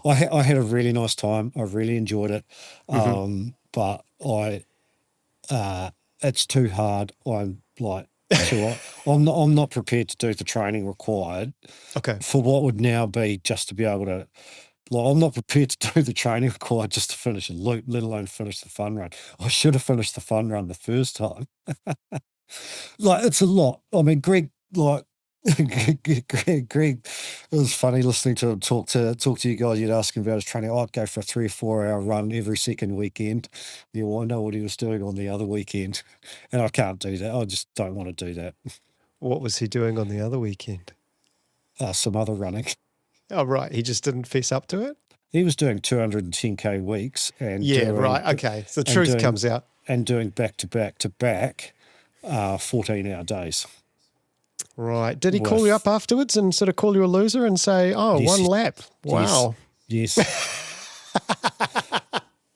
I had a really nice time. I really enjoyed it. But it's too hard. I'm not prepared to do the training required for what would now be just to be able to. I'm not prepared to do the training required just to finish a loop, let alone finish the fun run. I should have finished the fun run the first time. It's a lot. I mean, Greg, Greg, it was funny listening to him talk to you guys. You'd ask him about his training. I'd go for a 3 or 4 hour run every second weekend. I know what he was doing on the other weekend, and I can't do that. I just don't want to do that. What was he doing on the other weekend? Some other running. Oh, right. He just didn't fess up to it? He was doing 210K weeks. And right. Okay. So the truth comes out. And doing back-to-back 14-hour days. Right. Did he call you up afterwards and sort of call you a loser and say, one lap? Wow. Yes.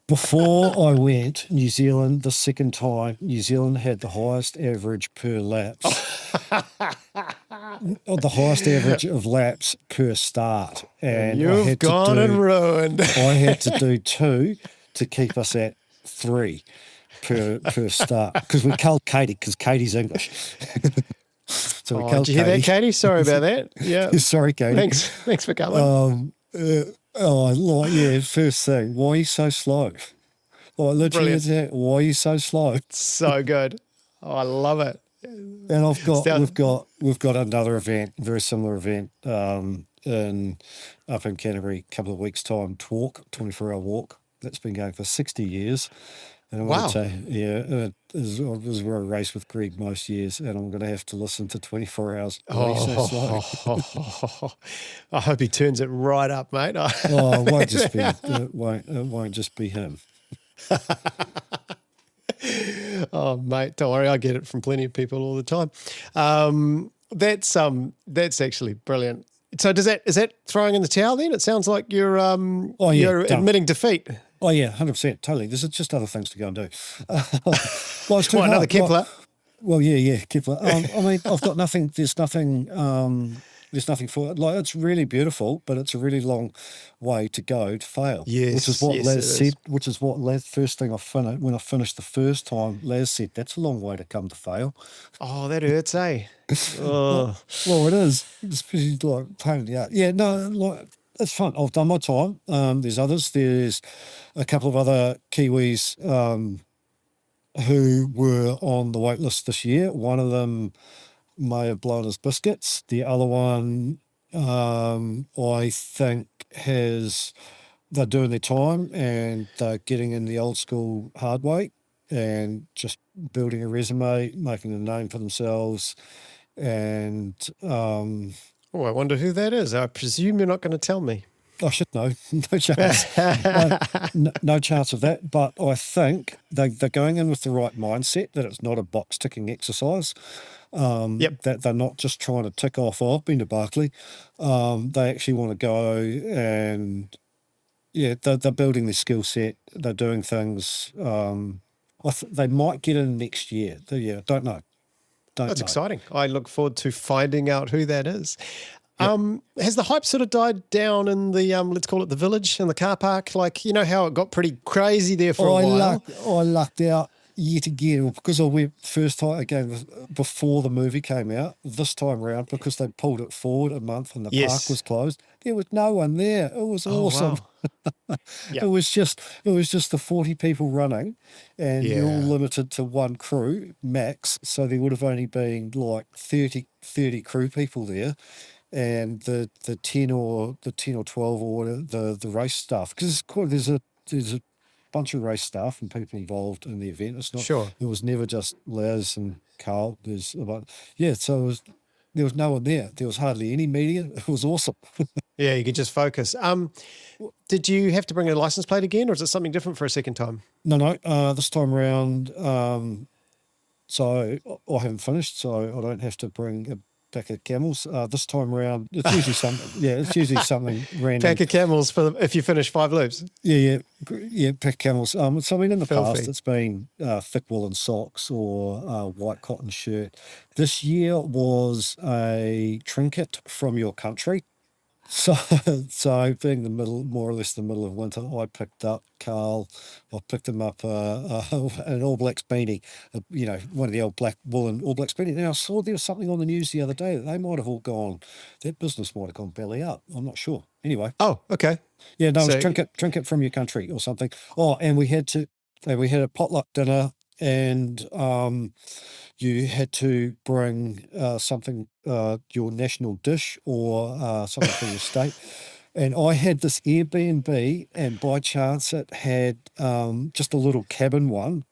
Before I went, New Zealand, the second time, New Zealand had the highest average per laps. The highest average of laps per start. And you've gone and ruined. I had to do 2 to keep us at 3 per start. Because we culled Katie, because Katie's English. So we did you hear that, Katie? Sorry about that. Yeah. Sorry, Katie. Thanks for coming. First thing, why are you so slow? Literally, why are you so slow? So good. Oh, I love it. And we've got another event, very similar event, up in Canterbury, a couple of weeks' time. 24-hour walk. That's been going for 60 years. And I'm going to say, it was where I race with Greg most years, and I'm going to have to listen to 24 hours. So slow. I hope he turns it right up, mate. It won't just be. It won't just be him. Oh, mate, don't worry. I get it from plenty of people all the time. That's actually brilliant. So is that throwing in the towel then? It sounds like you're admitting defeat. Oh, yeah, 100%, totally. There's just other things to go and do. Another Kepler? Well, yeah, Kepler. I mean, I've got nothing. There's nothing for it. It's really beautiful, but it's a really long way to go to fail. Yes, which is what Laz said. Which is what Laz, first thing when I finished the first time, Laz said, that's a long way to come to fail. Oh, that hurts, eh? Well, it is. Especially pain in the ass. Yeah, no, it's fun. I've done my time. There's others. There's a couple of other Kiwis who were on the wait list this year. One of them may have blown his biscuits. The other one, I think, has they're doing their time and they're getting in the old school hard way and just building a resume, making a name for themselves. And Oh, I wonder who that is. I presume you're not going to tell me. I should know. No chance. No chance of that. But I think they're going in with the right mindset that it's not a box ticking exercise. That they're not just trying to tick off, oh, I've been to Barkley. They actually want to go and, they're building their skill set. They're doing things. They might get in next year. Don't know. That's exciting. I look forward to finding out who that is. Has the hype sort of died down in the, let's call it the village, in the car park? Like, you know how it got pretty crazy there for a while? I lucked out yet again because I went first time again before the movie came out. This time round, because they pulled it forward a month and the park was closed, there was no one there. It was awesome. Wow. It was just the 40 people running, and you're all limited to one crew max. So there would have only been like 30 crew people there. And the 10 or 12 or the race staff, because there's a bunch of race staff and people involved in the event. It's not It was never just Les and Carl. There's about so there was no one there. There was hardly any media. It was awesome. Yeah, you could just focus. Did you have to bring a license plate again, or is it something different for a second time? No. This time around, so I haven't finished, so I don't have to bring a pack of camels. This time around, it's usually something. It's usually something random. Pack of camels for if you finish 5 loops. Pack of camels. So I mean, in the Filthy. past, it's been thick woolen socks or white cotton shirt. This year was a trinket from your country. So being more or less the middle of winter, I picked up Carl. I picked him up an All Blacks beanie, one of the old black woolen All Blacks beanie. Now I saw there was something on the news the other day that they might have all gone. That business might have gone belly up. I'm not sure. Anyway. Oh, okay. Yeah, no, it was trinket from your country or something. Oh, and we had a potluck dinner, and you had to bring something, your national dish or something from your state. And I had this Airbnb, and by chance it had just a little cabin one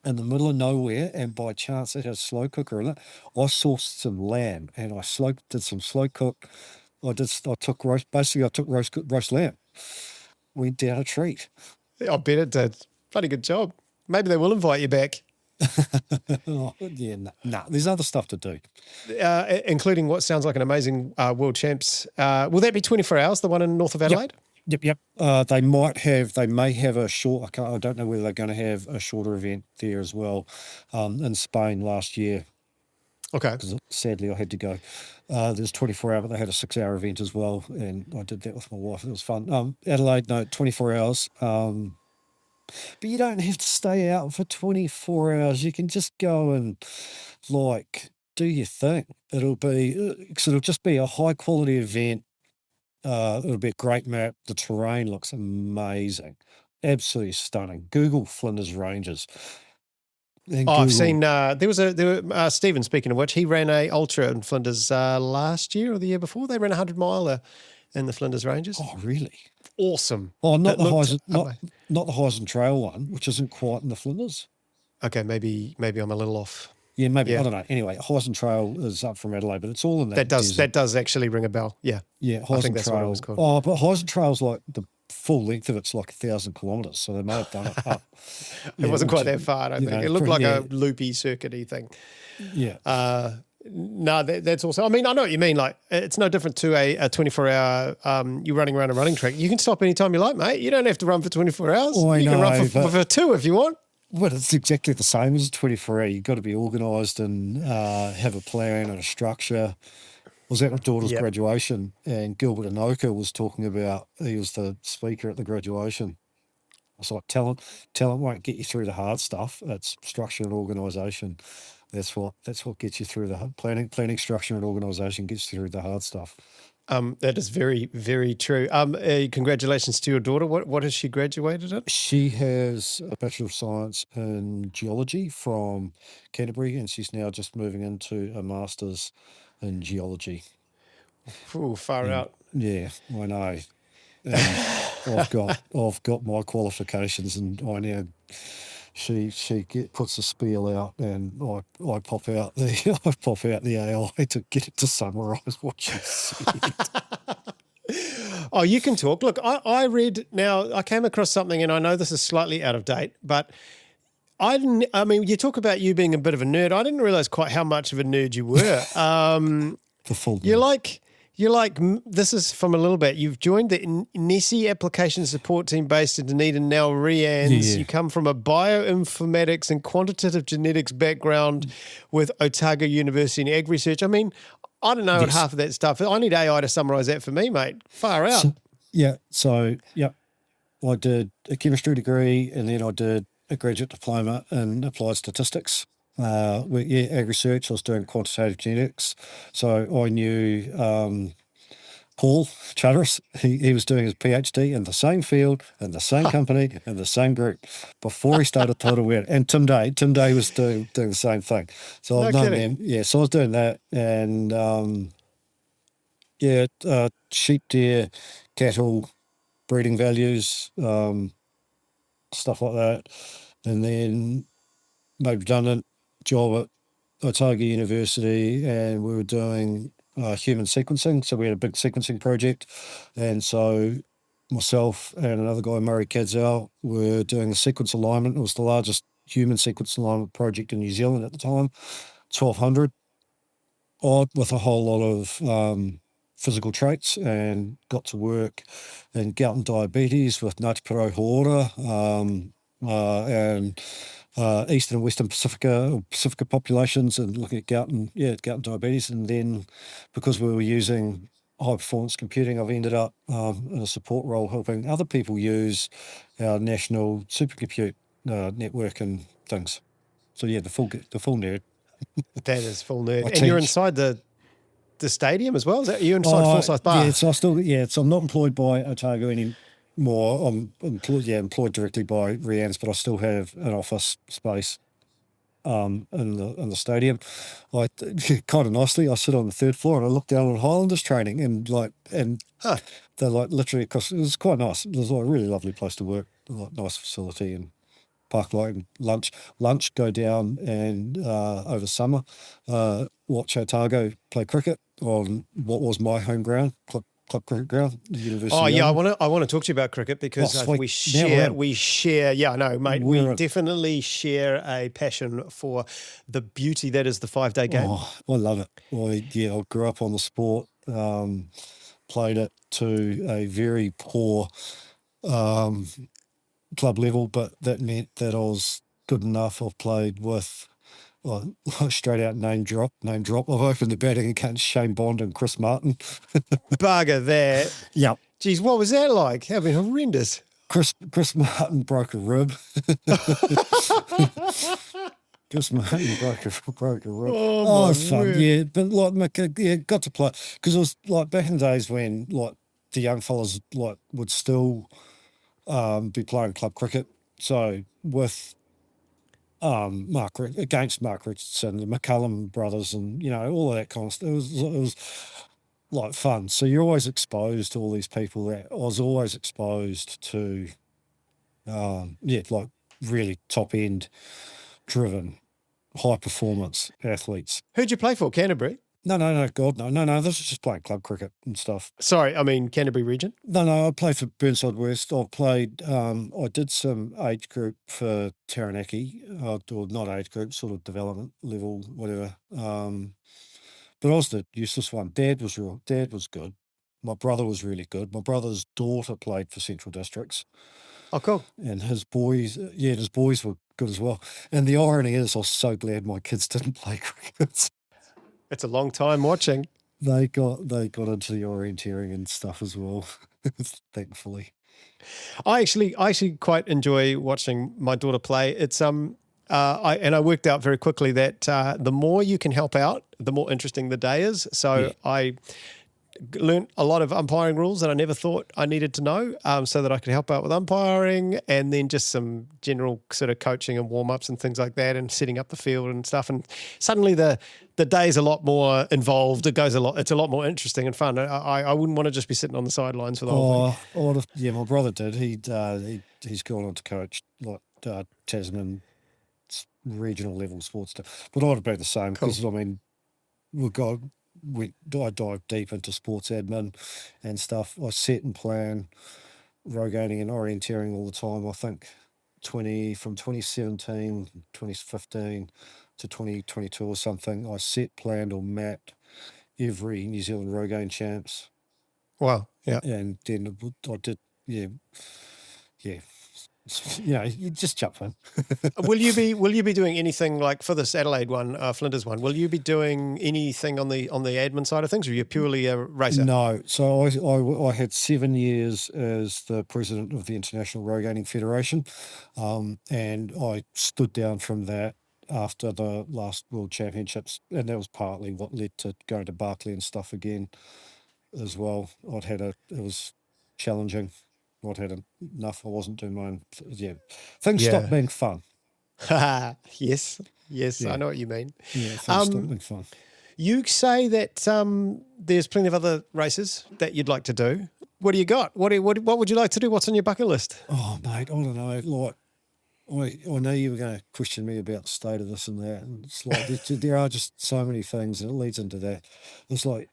in the middle of nowhere, and by chance it had a slow cooker in it. I sourced some lamb, and I did some slow cook. I took roast lamb. Went down a treat. I bet it did. Bloody good job. Maybe they will invite you back. There's other stuff to do. Including what sounds like an amazing World Champs. Will that be 24 hours, the one in north of Adelaide? Yep. They may have a short, I don't know whether they're going to have a shorter event there as well. In Spain last year. Okay. Because sadly I had to go. There's 24 hour, but they had a 6-hour event as well, and I did that with my wife. It was fun. Adelaide, no, 24 hours. But you don't have to stay out for 24 hours. You can just go and do your thing. It'll just be a high quality event. It'll be a great map. The terrain looks amazing. Absolutely stunning. Google Flinders Ranges. I've seen, Stephen, speaking of which, he ran a ultra in Flinders last year or the year before. They ran a 100-miler in the Flinders Ranges. Oh, really? Awesome. Oh, not the Heisen Trail one, which isn't quite in the Flinders. Okay, maybe I'm a little off. Yeah, maybe. Yeah. I don't know. Anyway, Heisen Trail is up from Adelaide, but it's all in that. That does actually ring a bell. Yeah. Yeah, I think that's Trail. what it was called. Oh, but Heisen Trail's like the full length of it's like 1,000 kilometres, so they may have done it up. It wasn't quite that far, I don't think. It looked like a loopy, circuity thing. Yeah. No, that's also, I mean, I know what you mean. Like, it's no different to a 24-hour, you're running around a running track. You can stop anytime you like, mate. You don't have to run for 24 hours. Oh, you can run for 2 if you want. Well, it's exactly the same as a 24-hour. You've got to be organised and have a plan and a structure. I was at my daughter's graduation, and Gilbert Anoka was talking about, he was the speaker at the graduation. I was like, talent won't get you through the hard stuff. It's structure and organisation. That's what gets you through the planning, structure and organisation gets you through the hard stuff. That is very, very true. Congratulations to your daughter. What has she graduated in? She has a Bachelor of Science in Geology from Canterbury, and she's now just moving into a Master's in Geology. Ooh, far out. Yeah, I know. I've got my qualifications, and I now she puts the spiel out, and I pop out the AI to get it to summarise what she said. Oh, you can talk. Look, I read now. I came across something, and I know this is slightly out of date, but I didn't. I mean, you talk about you being a bit of a nerd. I didn't realize quite how much of a nerd you were. The full You're like. This is from a little bit. You've joined the Nessie application support team based in Dunedin, now Rianne's. Yeah. You come from a bioinformatics and quantitative genetics background with Otago University in ag research. I mean, I don't know half of that stuff. I need AI to summarise that for me, mate. Far out. So I did a chemistry degree, and then I did a graduate diploma in applied statistics. Ag research. I was doing quantitative genetics, so I knew Paul Charteris. He was doing his PhD in the same field, in the same company, in the same group before he started Total Weird. And Tim Day was doing the same thing. So I've known them. Yeah, so I was doing that, and sheep, deer, cattle, breeding values, stuff like that, and then made redundant. Job at Otago University, and we were doing human sequencing. So we had a big sequencing project, and so myself and another guy, Murray Cadzel, were doing a sequence alignment. It was the largest human sequence alignment project in New Zealand at the time, 1,200 odd, with a whole lot of physical traits, and got to work in gout and diabetes with Ngāti Porou Hōora, and Eastern and Western Pacifica populations, and looking at gout and diabetes. And then because we were using high performance computing, I've ended up in a support role helping other people use our national supercompute network and things. So the full nerd. That is full nerd. And you're inside the stadium as well? Is that you inside Forsyth Bar? Yeah, so I'm not employed by Otago anymore. I'm employed directly by Rianne's, but I still have an office space in the stadium. Kind of nicely, I sit on the third floor and I look down on Highlanders training, and they're like literally across. It was quite nice. It was like a really lovely place to work, nice facility, and park light and lunch. Go down and over summer watch Otago play cricket on what was my home ground, Club Cricket Ground, the University. Oh yeah, I want to talk to you about cricket because we share. Yeah, I know, mate. We definitely share a passion for the beauty that is the 5-day game. Oh, I love it. I grew up on the sport. Played it to a very poor club level, but that meant that I was good enough. I've played with straight out name drop. I've opened the batting against Shane Bond and Chris Martin. Bugger that. Yep. Geez, what was that like? That'd been horrendous. Chris Martin broke a rib. Chris Martin broke a rib. Oh, it was fun. Word. Yeah, but got to play, because it was like back in the days when like the young fellas would still be playing club cricket. So with against Mark Richardson, the McCullum brothers, and all of that kind of stuff. It was like fun. So you're always exposed to all these people. That I was always exposed to, like really top end driven, high performance athletes. Who'd you play for? Canterbury? No, God, no. This is just playing club cricket and stuff. Sorry, I mean Canterbury region? No, I played for Burnside West. I did some age group for Taranaki, or not age group, sort of development level, whatever. But I was the useless one. Dad was good. My brother was really good. My brother's daughter played for Central Districts. Oh, cool. And his boys were good as well. And the irony is, I was so glad my kids didn't play cricket. It's a long time watching. They got into the orienteering and stuff as well, thankfully. I actually quite enjoy watching my daughter play. It's I worked out very quickly that the more you can help out, the more interesting the day is. So yeah. learnt a lot of umpiring rules that I never thought I needed to know, so that I could help out with umpiring, and then just some general sort of coaching and warm-ups and things like that, and setting up the field and stuff. And suddenly the day's a lot more involved. It's a lot more interesting and fun. I wouldn't want to just be sitting on the sidelines for the whole thing. Yeah, my brother did. He's gone on to coach like Tasman regional level sports stuff. But I'd have been the same because I mean, I dive deep into sports admin and stuff. I set and plan rogating and orienteering all the time. I think from 2017, 2015 to 2022 or something, I set, planned or mapped every New Zealand rogaine champs. Wow. Yeah. And then I did, yeah. You just jump in. Will you be doing anything like for this Adelaide one, Flinders one? Will you be doing anything on the admin side of things, or are you purely a racer? No. So I had 7 years as the president of the International Rogating Federation, and I stood down from that after the last World Championships, and that was partly what led to going to Barkley and stuff again as well. It was challenging. I'd had enough. I wasn't doing my own. Yeah, things stopped being fun. Yes, I know what you mean. Yeah, things stopped being fun. You say that there's plenty of other races that you'd like to do. What do you got? What would you like to do? What's on your bucket list? Oh, mate, I don't know. Like, I know you were going to question me about the state of this and that, and it's like there are just so many things, and it leads into that. It's like.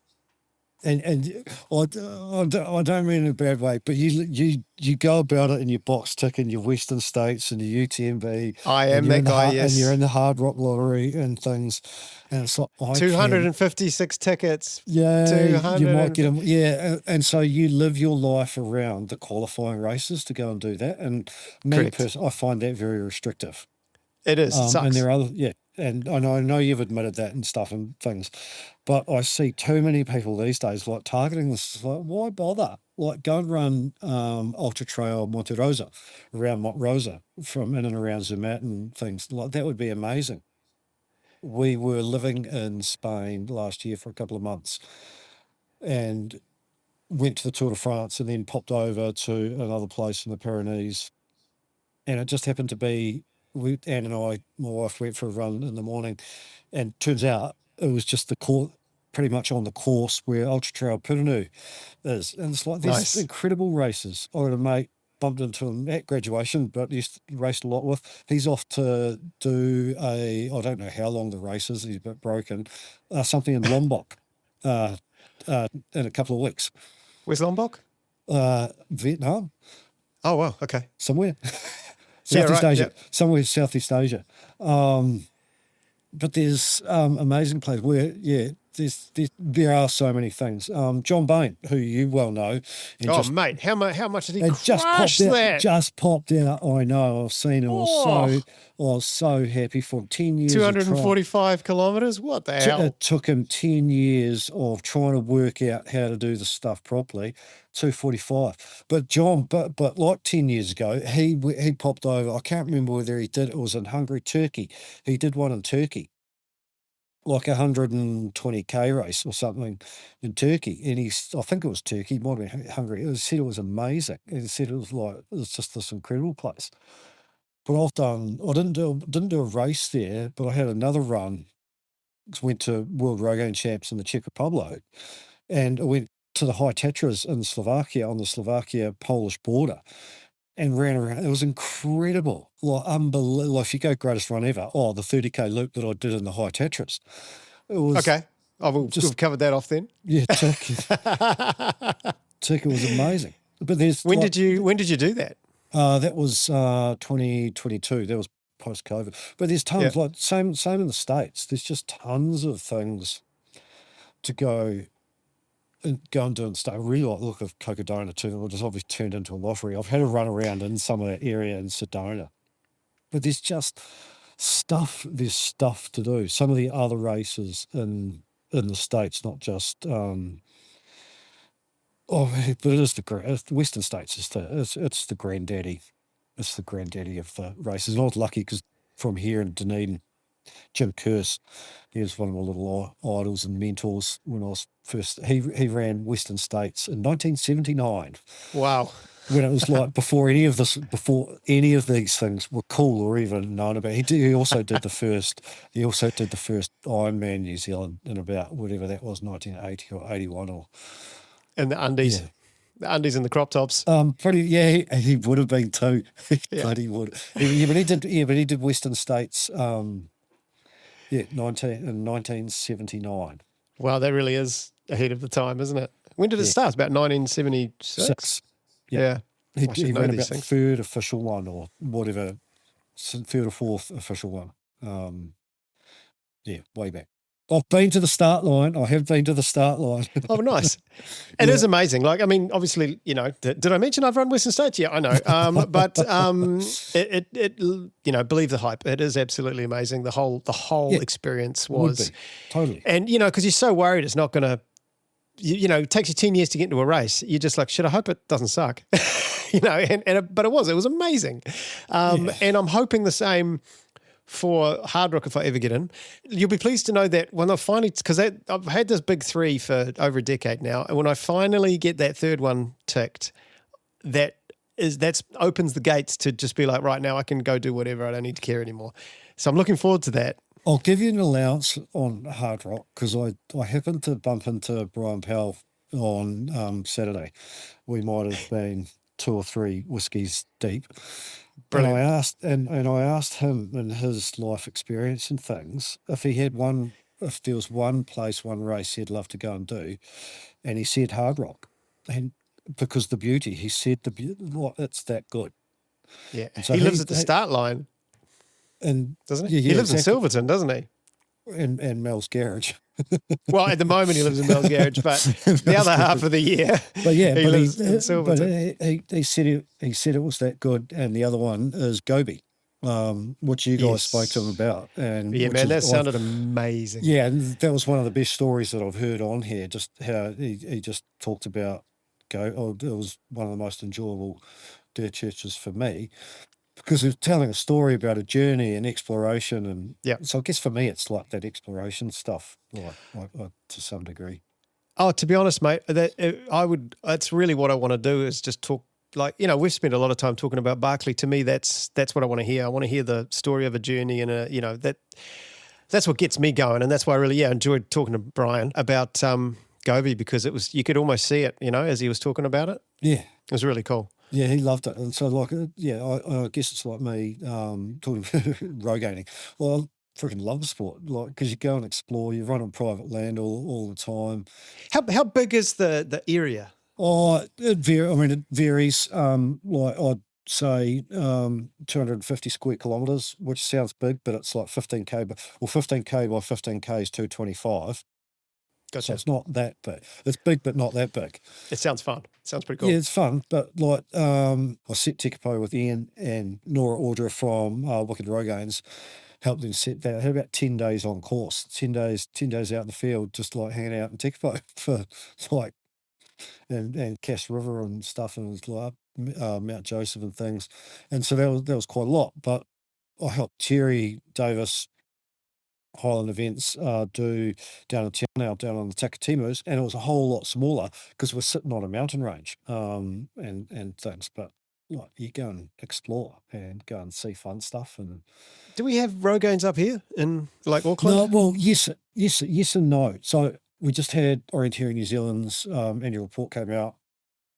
And I don't mean in a bad way, but you go about it in your box ticking your Western States and your UTMB. I am that guy, yes. And you're in the Hard Rock Lottery and things. And it's like 256 tickets. Yeah, you might get them. Yeah, and so you live your life around the qualifying races to go and do that. And me personally, I find that very restrictive. It is. It sucks. And there are other, and I know you've admitted that and stuff and things, but I see too many people these days like targeting this. Like, why bother? Like, go and run Ultra Trail Monte Rosa around Monte Rosa from in and around Zermatt and things. Like, that would be amazing. We were living in Spain last year for a couple of months and went to the Tour de France and then popped over to another place in the Pyrenees. And it just happened to be, Anne and I, my wife, went for a run in the morning, and turns out it was just pretty much on the course where Ultra Trail Pyrenees is. And it's like these incredible races. I had a mate bumped into him at graduation, but he raced a lot with. He's off to do I don't know how long the race is, he's a bit broken, something in Lombok in a couple of weeks. Where's Lombok? Vietnam. Oh, wow. Okay. Somewhere. Southeast Asia. Yep. Somewhere Southeast Asia. But there's amazing places where, there are so many things. John Bain, who you well know. Mate, how much did he crush that? Just popped out. I know, I've seen it. I was so happy for him. 10 years 245 kilometres? What the hell? It took him 10 years of trying to work out how to do the stuff properly. 245. But John, but like 10 years ago, he popped over. I can't remember whether he did. It was in Hungary, Turkey. He did one in Turkey, like 120k race or something in Turkey. And I think it was Turkey, might have been Hungary. He said it was amazing. He said it was just this incredible place. But I didn't do a race there, but I had another run. Went to World Rogaine Champs in the Czech Republic, and I went to the High Tatras in Slovakia on the Slovakia-Polish border and ran around. It was incredible, like unbelievable. Like, if you go greatest run ever, the 30k loop that I did in the High Tatras. It was okay. We've covered that off then. Yeah, Turkey was amazing. But when did you do that? That was 2022. That was post-COVID. But there's tons, like same in the States. There's just tons of things to go and do and stuff. I really like the look of Cocodona too. It just obviously turned into a lottery. I've had a run around in some of that area in Sedona. But there's just stuff. There's stuff to do. Some of the other races in the States, not just but it is the Western States. It's the granddaddy. It's the granddaddy of the races. And I was lucky because from here in Dunedin, Jim Curse. He was one of my little idols and mentors when I was first. He ran Western States in 1979. Wow. When it was like before any of these things were cool or even known about. He also did the first. He also did the first Ironman New Zealand in about whatever that was, 1980 or 81 or. And the undies. Yeah. The undies and the crop tops. He would have been too. Yeah. Bloody would. But he did Western States. In 1979. Wow, that really is ahead of the time, isn't it? When did it start? About 1976. Yeah. I should He know ran these about the things. third official one or whatever, third or fourth official one. Way back. I've been to the start line. I have been to the start line. Oh, nice. It is amazing. Like, I mean, obviously, did I mention I've run Western States? Yeah, I know. But believe the hype. It is absolutely amazing. The whole experience was. Totally. And, because you're so worried it's not going to, it takes you 10 years to get into a race. You're just like, shit, I hope it doesn't suck. But it was amazing. And I'm hoping the same for Hard Rock if I ever get in. You'll be pleased to know that when I finally, because I've had this big 3 for over a decade now, and when I finally get that third one ticked, that opens the gates to just be like, right now I can go do whatever. I don't need to care anymore. So I'm looking forward to that. I'll give you an allowance on Hard Rock because I happened to bump into Brian Powell on Saturday. We might have been 2 or 3 whiskies deep. Brilliant. And I asked him in his life experience and things if there was one place, one race he'd love to go and do, and he said Hard Rock, and because the beauty, he said it's that good. Yeah, and so he lives at the start line, and doesn't he? Yeah, he lives exactly. in Silverton, doesn't he? And Mel's Garage. Well, at the moment he lives in Mel's Garage, but the other half of the year, but yeah, he lives in Silverton. He said it was that good, and the other one is Gobi, which you guys spoke to him about. And yeah, man, that sounded amazing. Yeah, and that was one of the best stories that I've heard on here. Just how he just talked about it was one of the most enjoyable dirt churches for me. Because it's telling a story about a journey and exploration, and so I guess for me it's like that exploration stuff, like to some degree. Oh, to be honest, mate, that's really what I want to do is just talk. Like, we've spent a lot of time talking about Barkley. To me, that's what I want to hear. I want to hear the story of a journey, and that's what gets me going, and that's why I really enjoyed talking to Brian about Gobi because you could almost see it, as he was talking about it. Yeah, it was really cool. Yeah, he loved it. And so, I guess it's like me talking about road gaining. Well, I freaking love the sport, because you go and explore, you run on private land all the time. How big is the area? Oh, it varies. I'd say 250 square kilometres, which sounds big, but it's like 15K. 15K by 15K is 225. Gotcha. So it's not that big. It's big, but not that big. It sounds fun. It sounds pretty cool. Yeah, it's fun. But I set Tekapo with Ian and Nora Audra from Wicked Road Games, helped them set that. I had about 10 days on course, 10 days out in the field, just like hanging out in Tekapo for and Cass River and stuff, and it was like Mount Joseph and things. And so that was quite a lot. But I helped Terry Davis Highland events do down in town now, down on the Takatimus, and it was a whole lot smaller because we're sitting on a mountain range and things. But you go and explore and go and see fun stuff. And do we have Rogaines up here in Auckland? No, well, yes and no. So we just had Orienteering New Zealand's annual report came out.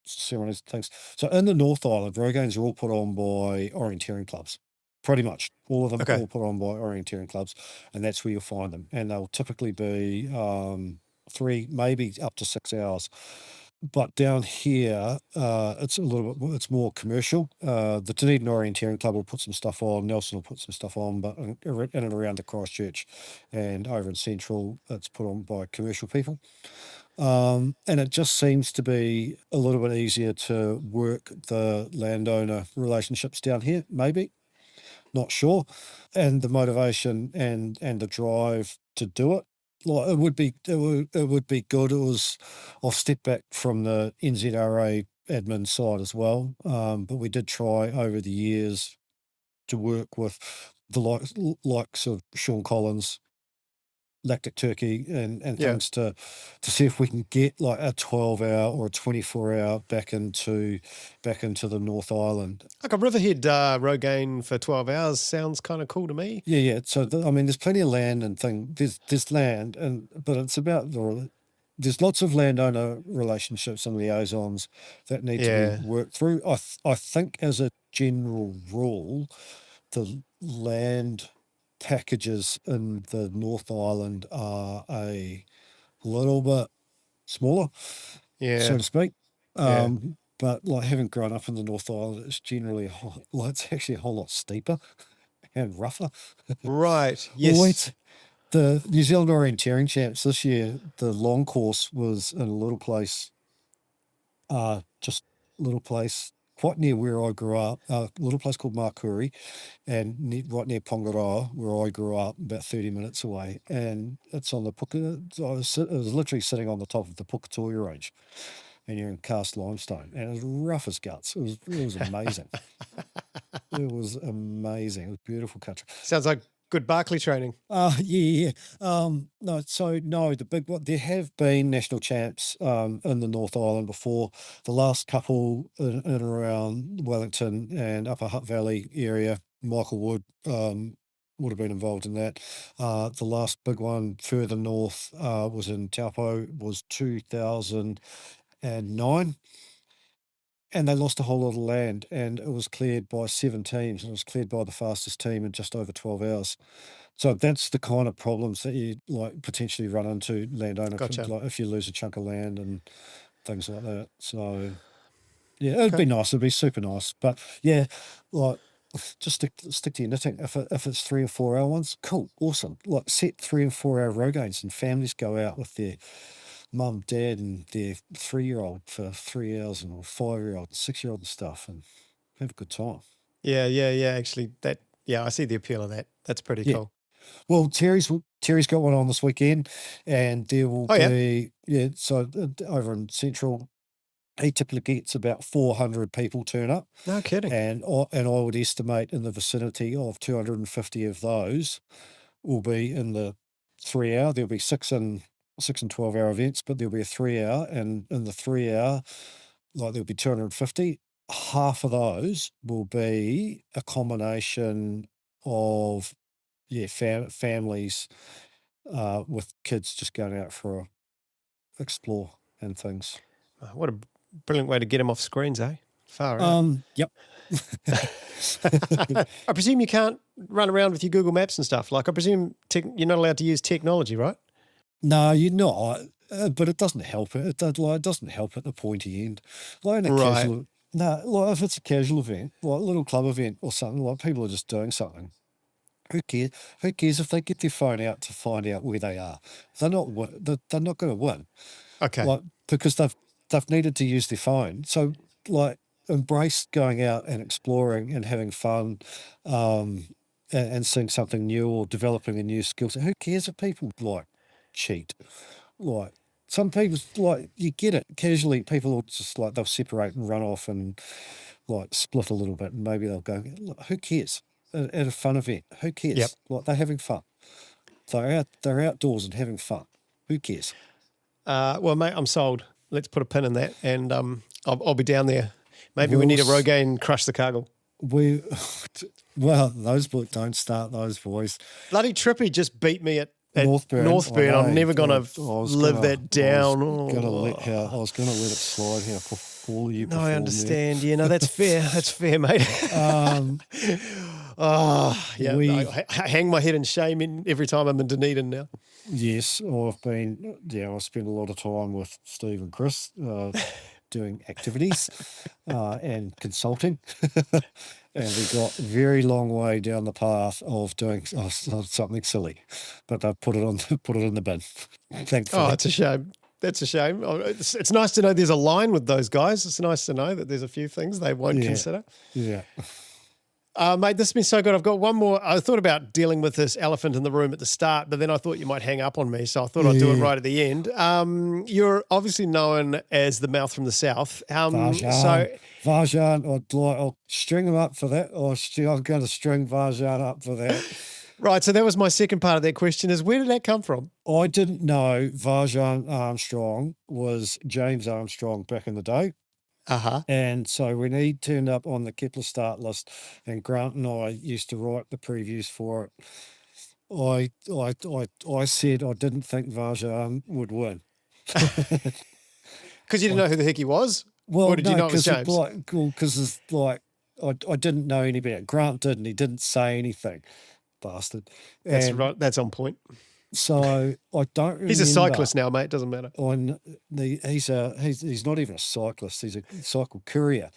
Ceremonies and things. So in the North Island, Rogaines are all put on by orienteering clubs. Pretty much all of them all put on by orienteering clubs, and that's where you'll find them. And they'll typically be 3, maybe up to 6 hours. But down here, it's more commercial. The Dunedin Orienteering Club will put some stuff on. Nelson will put some stuff on, but in and around the Christchurch and over in Central, it's put on by commercial people. And it just seems to be a little bit easier to work the landowner relationships down here, maybe. Not sure. And the motivation and the drive to do it. It would be good. I've stepped back from the NZRA admin side as well. But we did try over the years to work with the likes of Sean Collins, Lactic Turkey, and Yeah. things to see if we can get like a 12-hour or a 24-hour back into the North Island. Like a Riverhead Rogaine for 12 hours sounds kind of cool to me. Yeah. So I mean, there's plenty of land and there's land, but it's about there's lots of landowner relationships and liaisons that need to be worked through. I think as a general rule, the land packages in the North Island are a little bit smaller, so to speak. Yeah. But like having grown up in the North Island, it's generally it's actually a whole lot steeper and rougher. Right. Yes. The New Zealand Orienteering Champs this year, the long course was in a little place, quite near where I grew up, a little place called Makuri, and right near Pongaroa, where I grew up, about 30 minutes away. And it's on the it was literally sitting on the top of the Pukatoria Range, and you're in cast limestone, and it was rough as guts. It was amazing. It was amazing. It was beautiful country. Sounds like good Barkley training. Yeah. The big one, there have been national champs in the North Island before. The last couple in and around Wellington and Upper Hutt Valley area, Michael Wood would have been involved in that. The last big one further north was in Taupo, was 2009. And they lost a whole lot of land, and it was cleared by 7 teams, and it was cleared by the fastest team in just over 12 hours. So that's the kind of problems that you like potentially run into landowner, Gotcha. like if you lose a chunk of land and things like that. So yeah, it'd be nice. It'd be super nice. But yeah, like just stick to your knitting. If it's 3 or 4 hour ones, cool, awesome. Like set 3 and 4 hour Rogaines, and families go out with their mum, dad, and their 3-year-old for 3 hours, and 5-year-old, 6-year-old and stuff, and have a good time. Yeah. Actually, I see the appeal of that. That's pretty cool. Well, Terry's got one on this weekend, and there will be So over in Central, he typically gets about 400 people turn up. No kidding. And I would estimate in the vicinity of 250 of those will be in the 3 hour. There'll be 6 and 12-hour events, but there'll be a 3 hour, and in the 3 hour, like there'll be 250. Half of those will be a combination of families with kids just going out for a explore and things. What a brilliant way to get them off screens, eh? Far out. Yep. I presume you can't run around with your Google Maps and stuff. Like, I presume you're not allowed to use technology, right? No, you're not. But it doesn't help it. It doesn't help at the pointy end. Like in a casual, like if it's a casual event, like a little club event or something, like people are just doing something. Who cares? Who cares if they get their phone out to find out where they are? They're not going to win. Okay. Like, because they've needed to use their phone. So like embrace going out and exploring and having fun, and seeing something new or developing a new skill set. Who cares if people like cheat? Like some people, like you get it casually. People will just like they'll separate and run off and like split a little bit, and maybe they'll go. Look, who cares? At a fun event, who cares? Yep. Like they're having fun. They're outdoors and having fun. Who cares? Well, mate, I'm sold. Let's put a pin in that, and I'll be down there. Maybe we need a Rogaine crush the Cargill. Well, those boys don't start those boys. Bloody Trippy just beat me at Northburn. I'm never gonna live that down. I was gonna let it slide here for all of you. No, I understand. Yeah, no, that's fair. That's fair, mate. I hang my head in shame every time I'm in Dunedin now. Yes, I spent a lot of time with Steve and Chris doing activities and consulting. And we got a very long way down the path of doing something silly, but they put it in the bin. Thankfully. Oh, it's a shame. That's a shame. It's nice to know there's a line with those guys. It's nice to know that there's a few things they won't consider. Yeah. Mate, this has been so good. I've got one more. I thought about dealing with this elephant in the room at the start, but then I thought you might hang up on me, so I thought I'd do it right at the end. You're obviously known as the mouth from the south. Varjan, I'll string him up for that. I'm going to string Varjan up for that. Right, so that was my second part of that question is where did that come from? I didn't know Varjan Armstrong was James Armstrong back in the day. Uh-huh. And so when he turned up on the Kepler start list and Grant and I used to write the previews for it, I said I didn't think Varjan would win. Because you didn't know who the heck he was? Well, or did you know it was James? Because I didn't know any about it. Grant didn't. He didn't say anything, bastard. That's right. That's on point. So I don't remember. He's a cyclist now, mate. Doesn't matter. He's not even a cyclist. He's a cycle courier.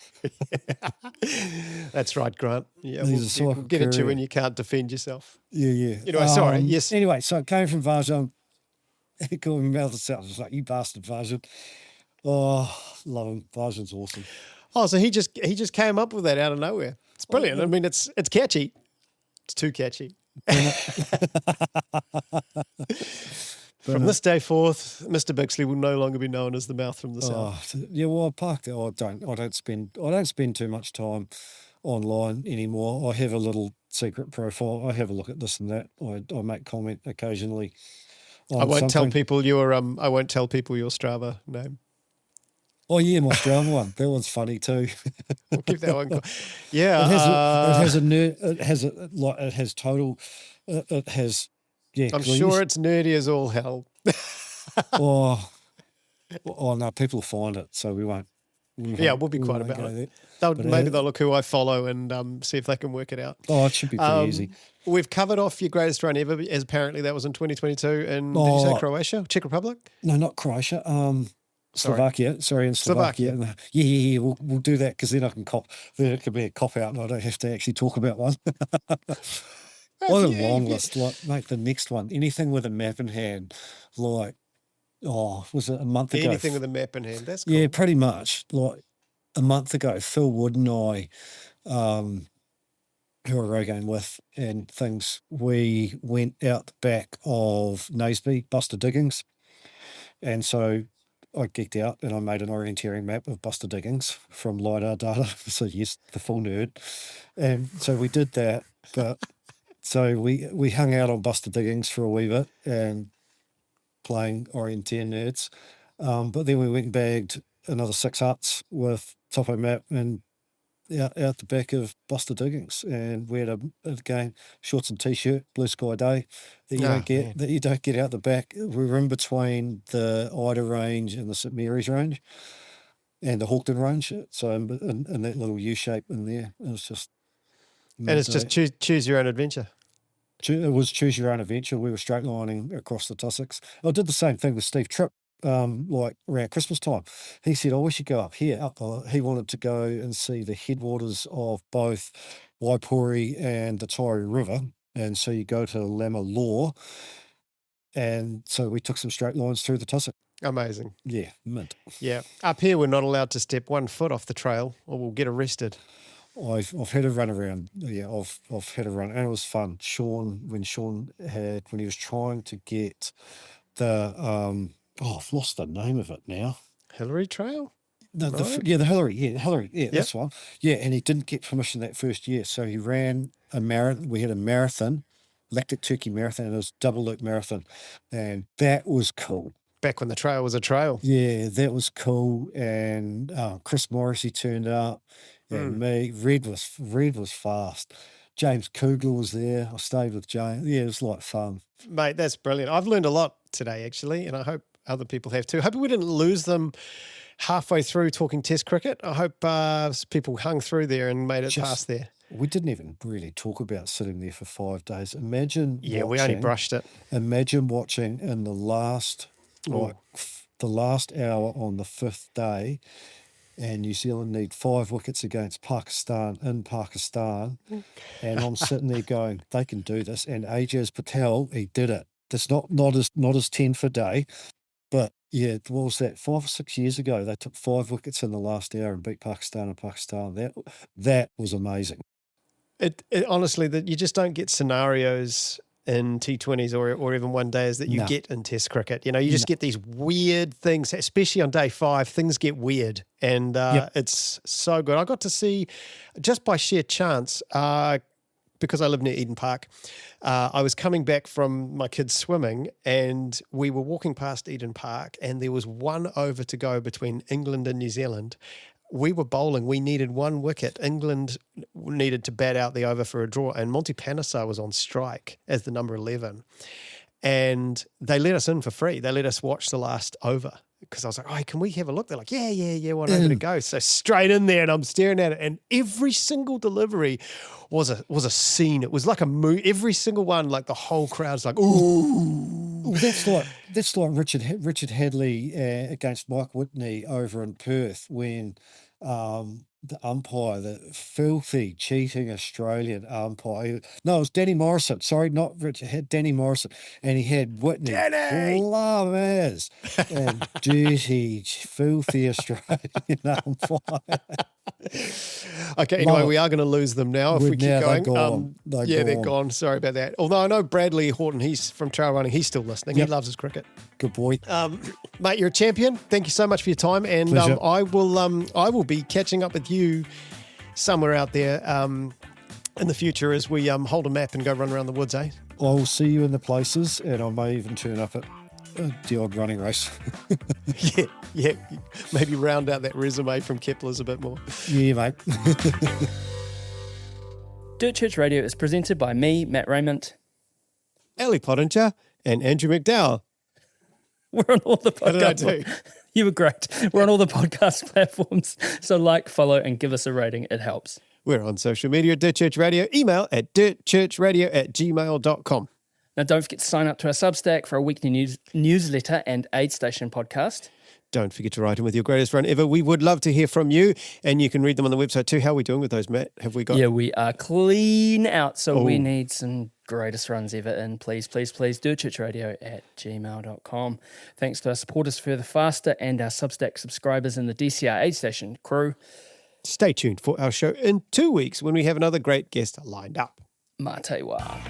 That's right, Grant. Yeah, He's a cycle we'll get at you courier. when you can't defend yourself. Yeah. Anyway, sorry. Yes. Anyway, so it came from Varjan. He called me mouth of the south. I was like, you bastard, Varjan. Oh, love him. Varjan's awesome. Oh, so he just came up with that out of nowhere. It's brilliant. I mean, it's catchy. It's too catchy. From this day forth, Mr. Bixley will no longer be known as the mouth from the south. Yeah, well, I parked there. I don't spend too much time online anymore. I have a little secret profile. I have a look at this and that. I make comment occasionally. I won't tell people your Strava name. Oh yeah, my Strava one. That one's funny too. We'll keep that one. Yeah, it has I'm sure it's nerdy as all hell. oh no, people will find it, so we won't. We'll be quiet about it. Maybe they'll look who I follow and see if they can work it out. Oh, it should be pretty easy. We've covered off your greatest run ever, as apparently that was in 2022. And did you say Croatia, Czech Republic? No, not Croatia. Slovakia. Sorry, in Slovakia. Yeah. We'll do that because then I can then it could be a cop out, and I don't have to actually talk about one. What a long list. Like, mate, the next one, anything with a map in hand, was it a month ago? Anything with a map in hand. That's cool. Yeah, pretty much. Like a month ago, Phil Wood and I, who I rogaine with and things, we went out the back of Naseby, Buster Diggings. And so I geeked out and I made an orienteering map of Buster Diggings from LiDAR data. So yes, the full nerd. And so we did that. But so we hung out on Buster Diggings for a wee bit and playing orienteer nerds. But then we went and bagged another 6 huts with Topo map and out the back of Buster Diggings, and we had a game, shorts and t-shirt, blue sky day that you don't get out the back. We were in between the Ida range and the St Mary's range and the Hawkton range, so in that little U shape in there, it was just. And it's just choose your own adventure. It was choose your own adventure. We were straight lining across the tussocks. I did the same thing with Steve Tripp. Like around Christmas time, he said, we should go up here. He wanted to go and see the headwaters of both Waipori and the Taieri River. And so you go to Lamalaw. And so we took some straight lines through the tussock. Amazing. Yeah, mint. Yeah. Up here, we're not allowed to step 1 foot off the trail or we'll get arrested. I've had a run around. Yeah, I've had a run. And it was fun. When he was trying to get the... I've lost the name of it now. Hillary Trail? The Hillary. Yeah, Hillary. Yeah, that's one. Yeah, and he didn't get permission that first year. So he ran a marathon. We had a marathon, Lactic Turkey Marathon, and it was double loop marathon. And that was cool. Back when the trail was a trail. Yeah, that was cool. And Chris Morrissey turned up and me. Red was fast. James Kugler was there. I stayed with James. Yeah, it was like fun. Mate, that's brilliant. I've learned a lot today, actually, and I hope other people have too. Hope we didn't lose them halfway through talking Test cricket. I hope people hung through there and made it past there. We didn't even really talk about sitting there for 5 days. Imagine we only brushed it. Imagine watching in the last hour on the 5th day, and New Zealand need 5 wickets against Pakistan in Pakistan. And I'm sitting there going, they can do this. And Ajaz Patel, he did it. That's not as 10 for day. But yeah, what was that? 5 or 6 years ago, they took 5 wickets in the last hour and beat Pakistan. That was amazing. it honestly, that you just don't get scenarios in T20s or even one days that you No. get in Test cricket. You just get these weird things, especially on day 5. Things get weird, and it's so good. I got to see, just by sheer chance, because I live near Eden Park, I was coming back from my kids swimming, and we were walking past Eden Park, and there was 1 over to go between England and New Zealand. We were bowling. We needed 1 wicket. England needed to bat out the over for a draw, and Monty Panesar was on strike as the number 11. And they let us in for free. They let us watch the last over, because I was like, "Oh, can we have a look?" They're like, yeah, why not go? So straight in there, and I'm staring at it, and every single delivery was a scene. It was like a movie. Every single one, like the whole crowd's like, ooh. Well, that's like Richard Hadley against Mike Whitney over in Perth, when the umpire, the filthy, cheating Australian umpire. No, it was Danny Morrison. Sorry, not Richard. Danny Morrison, and he had Whitney. Danny! Lamas and dirty, filthy Australian umpire. Okay, anyway, we are going to lose them now if we keep going. They're gone. They're gone. Sorry about that. Although I know Bradley Horton, he's from trail running. He's still listening. He loves his cricket. Good boy. Mate, you're a champion. Thank you so much for your time, and Pleasure. I will be catching up with you somewhere out there in the future as we hold a map and go run around the woods, eh? I'll see you in the places, and I may even turn up at the odd running race. Yeah. Maybe round out that resume from Keplers a bit more. Yeah, mate. Dirt Church Radio is presented by me, Matt Raymond. Ali Pottinger and Andrew McDowell. We're on all the What did I podcast. do? You were great. We're on all the podcast platforms. So like, follow, and give us a rating. It helps. We're on social media at Dirt Church Radio. Email at dirtchurchradio@gmail.com. Now, don't forget to sign up to our Substack for a weekly newsletter and aid station podcast. Don't forget to write in with your greatest run ever. We would love to hear from you, and you can read them on the website too. How are we doing with those, Matt? Have we got... Yeah, we are clean out, so we need some greatest runs ever in. Please, dirtchurchradio@gmail.com. Thanks to our supporters Further Faster and our Substack subscribers in the DCR aid station crew. Stay tuned for our show in 2 weeks when we have another great guest lined up. Mā te wā.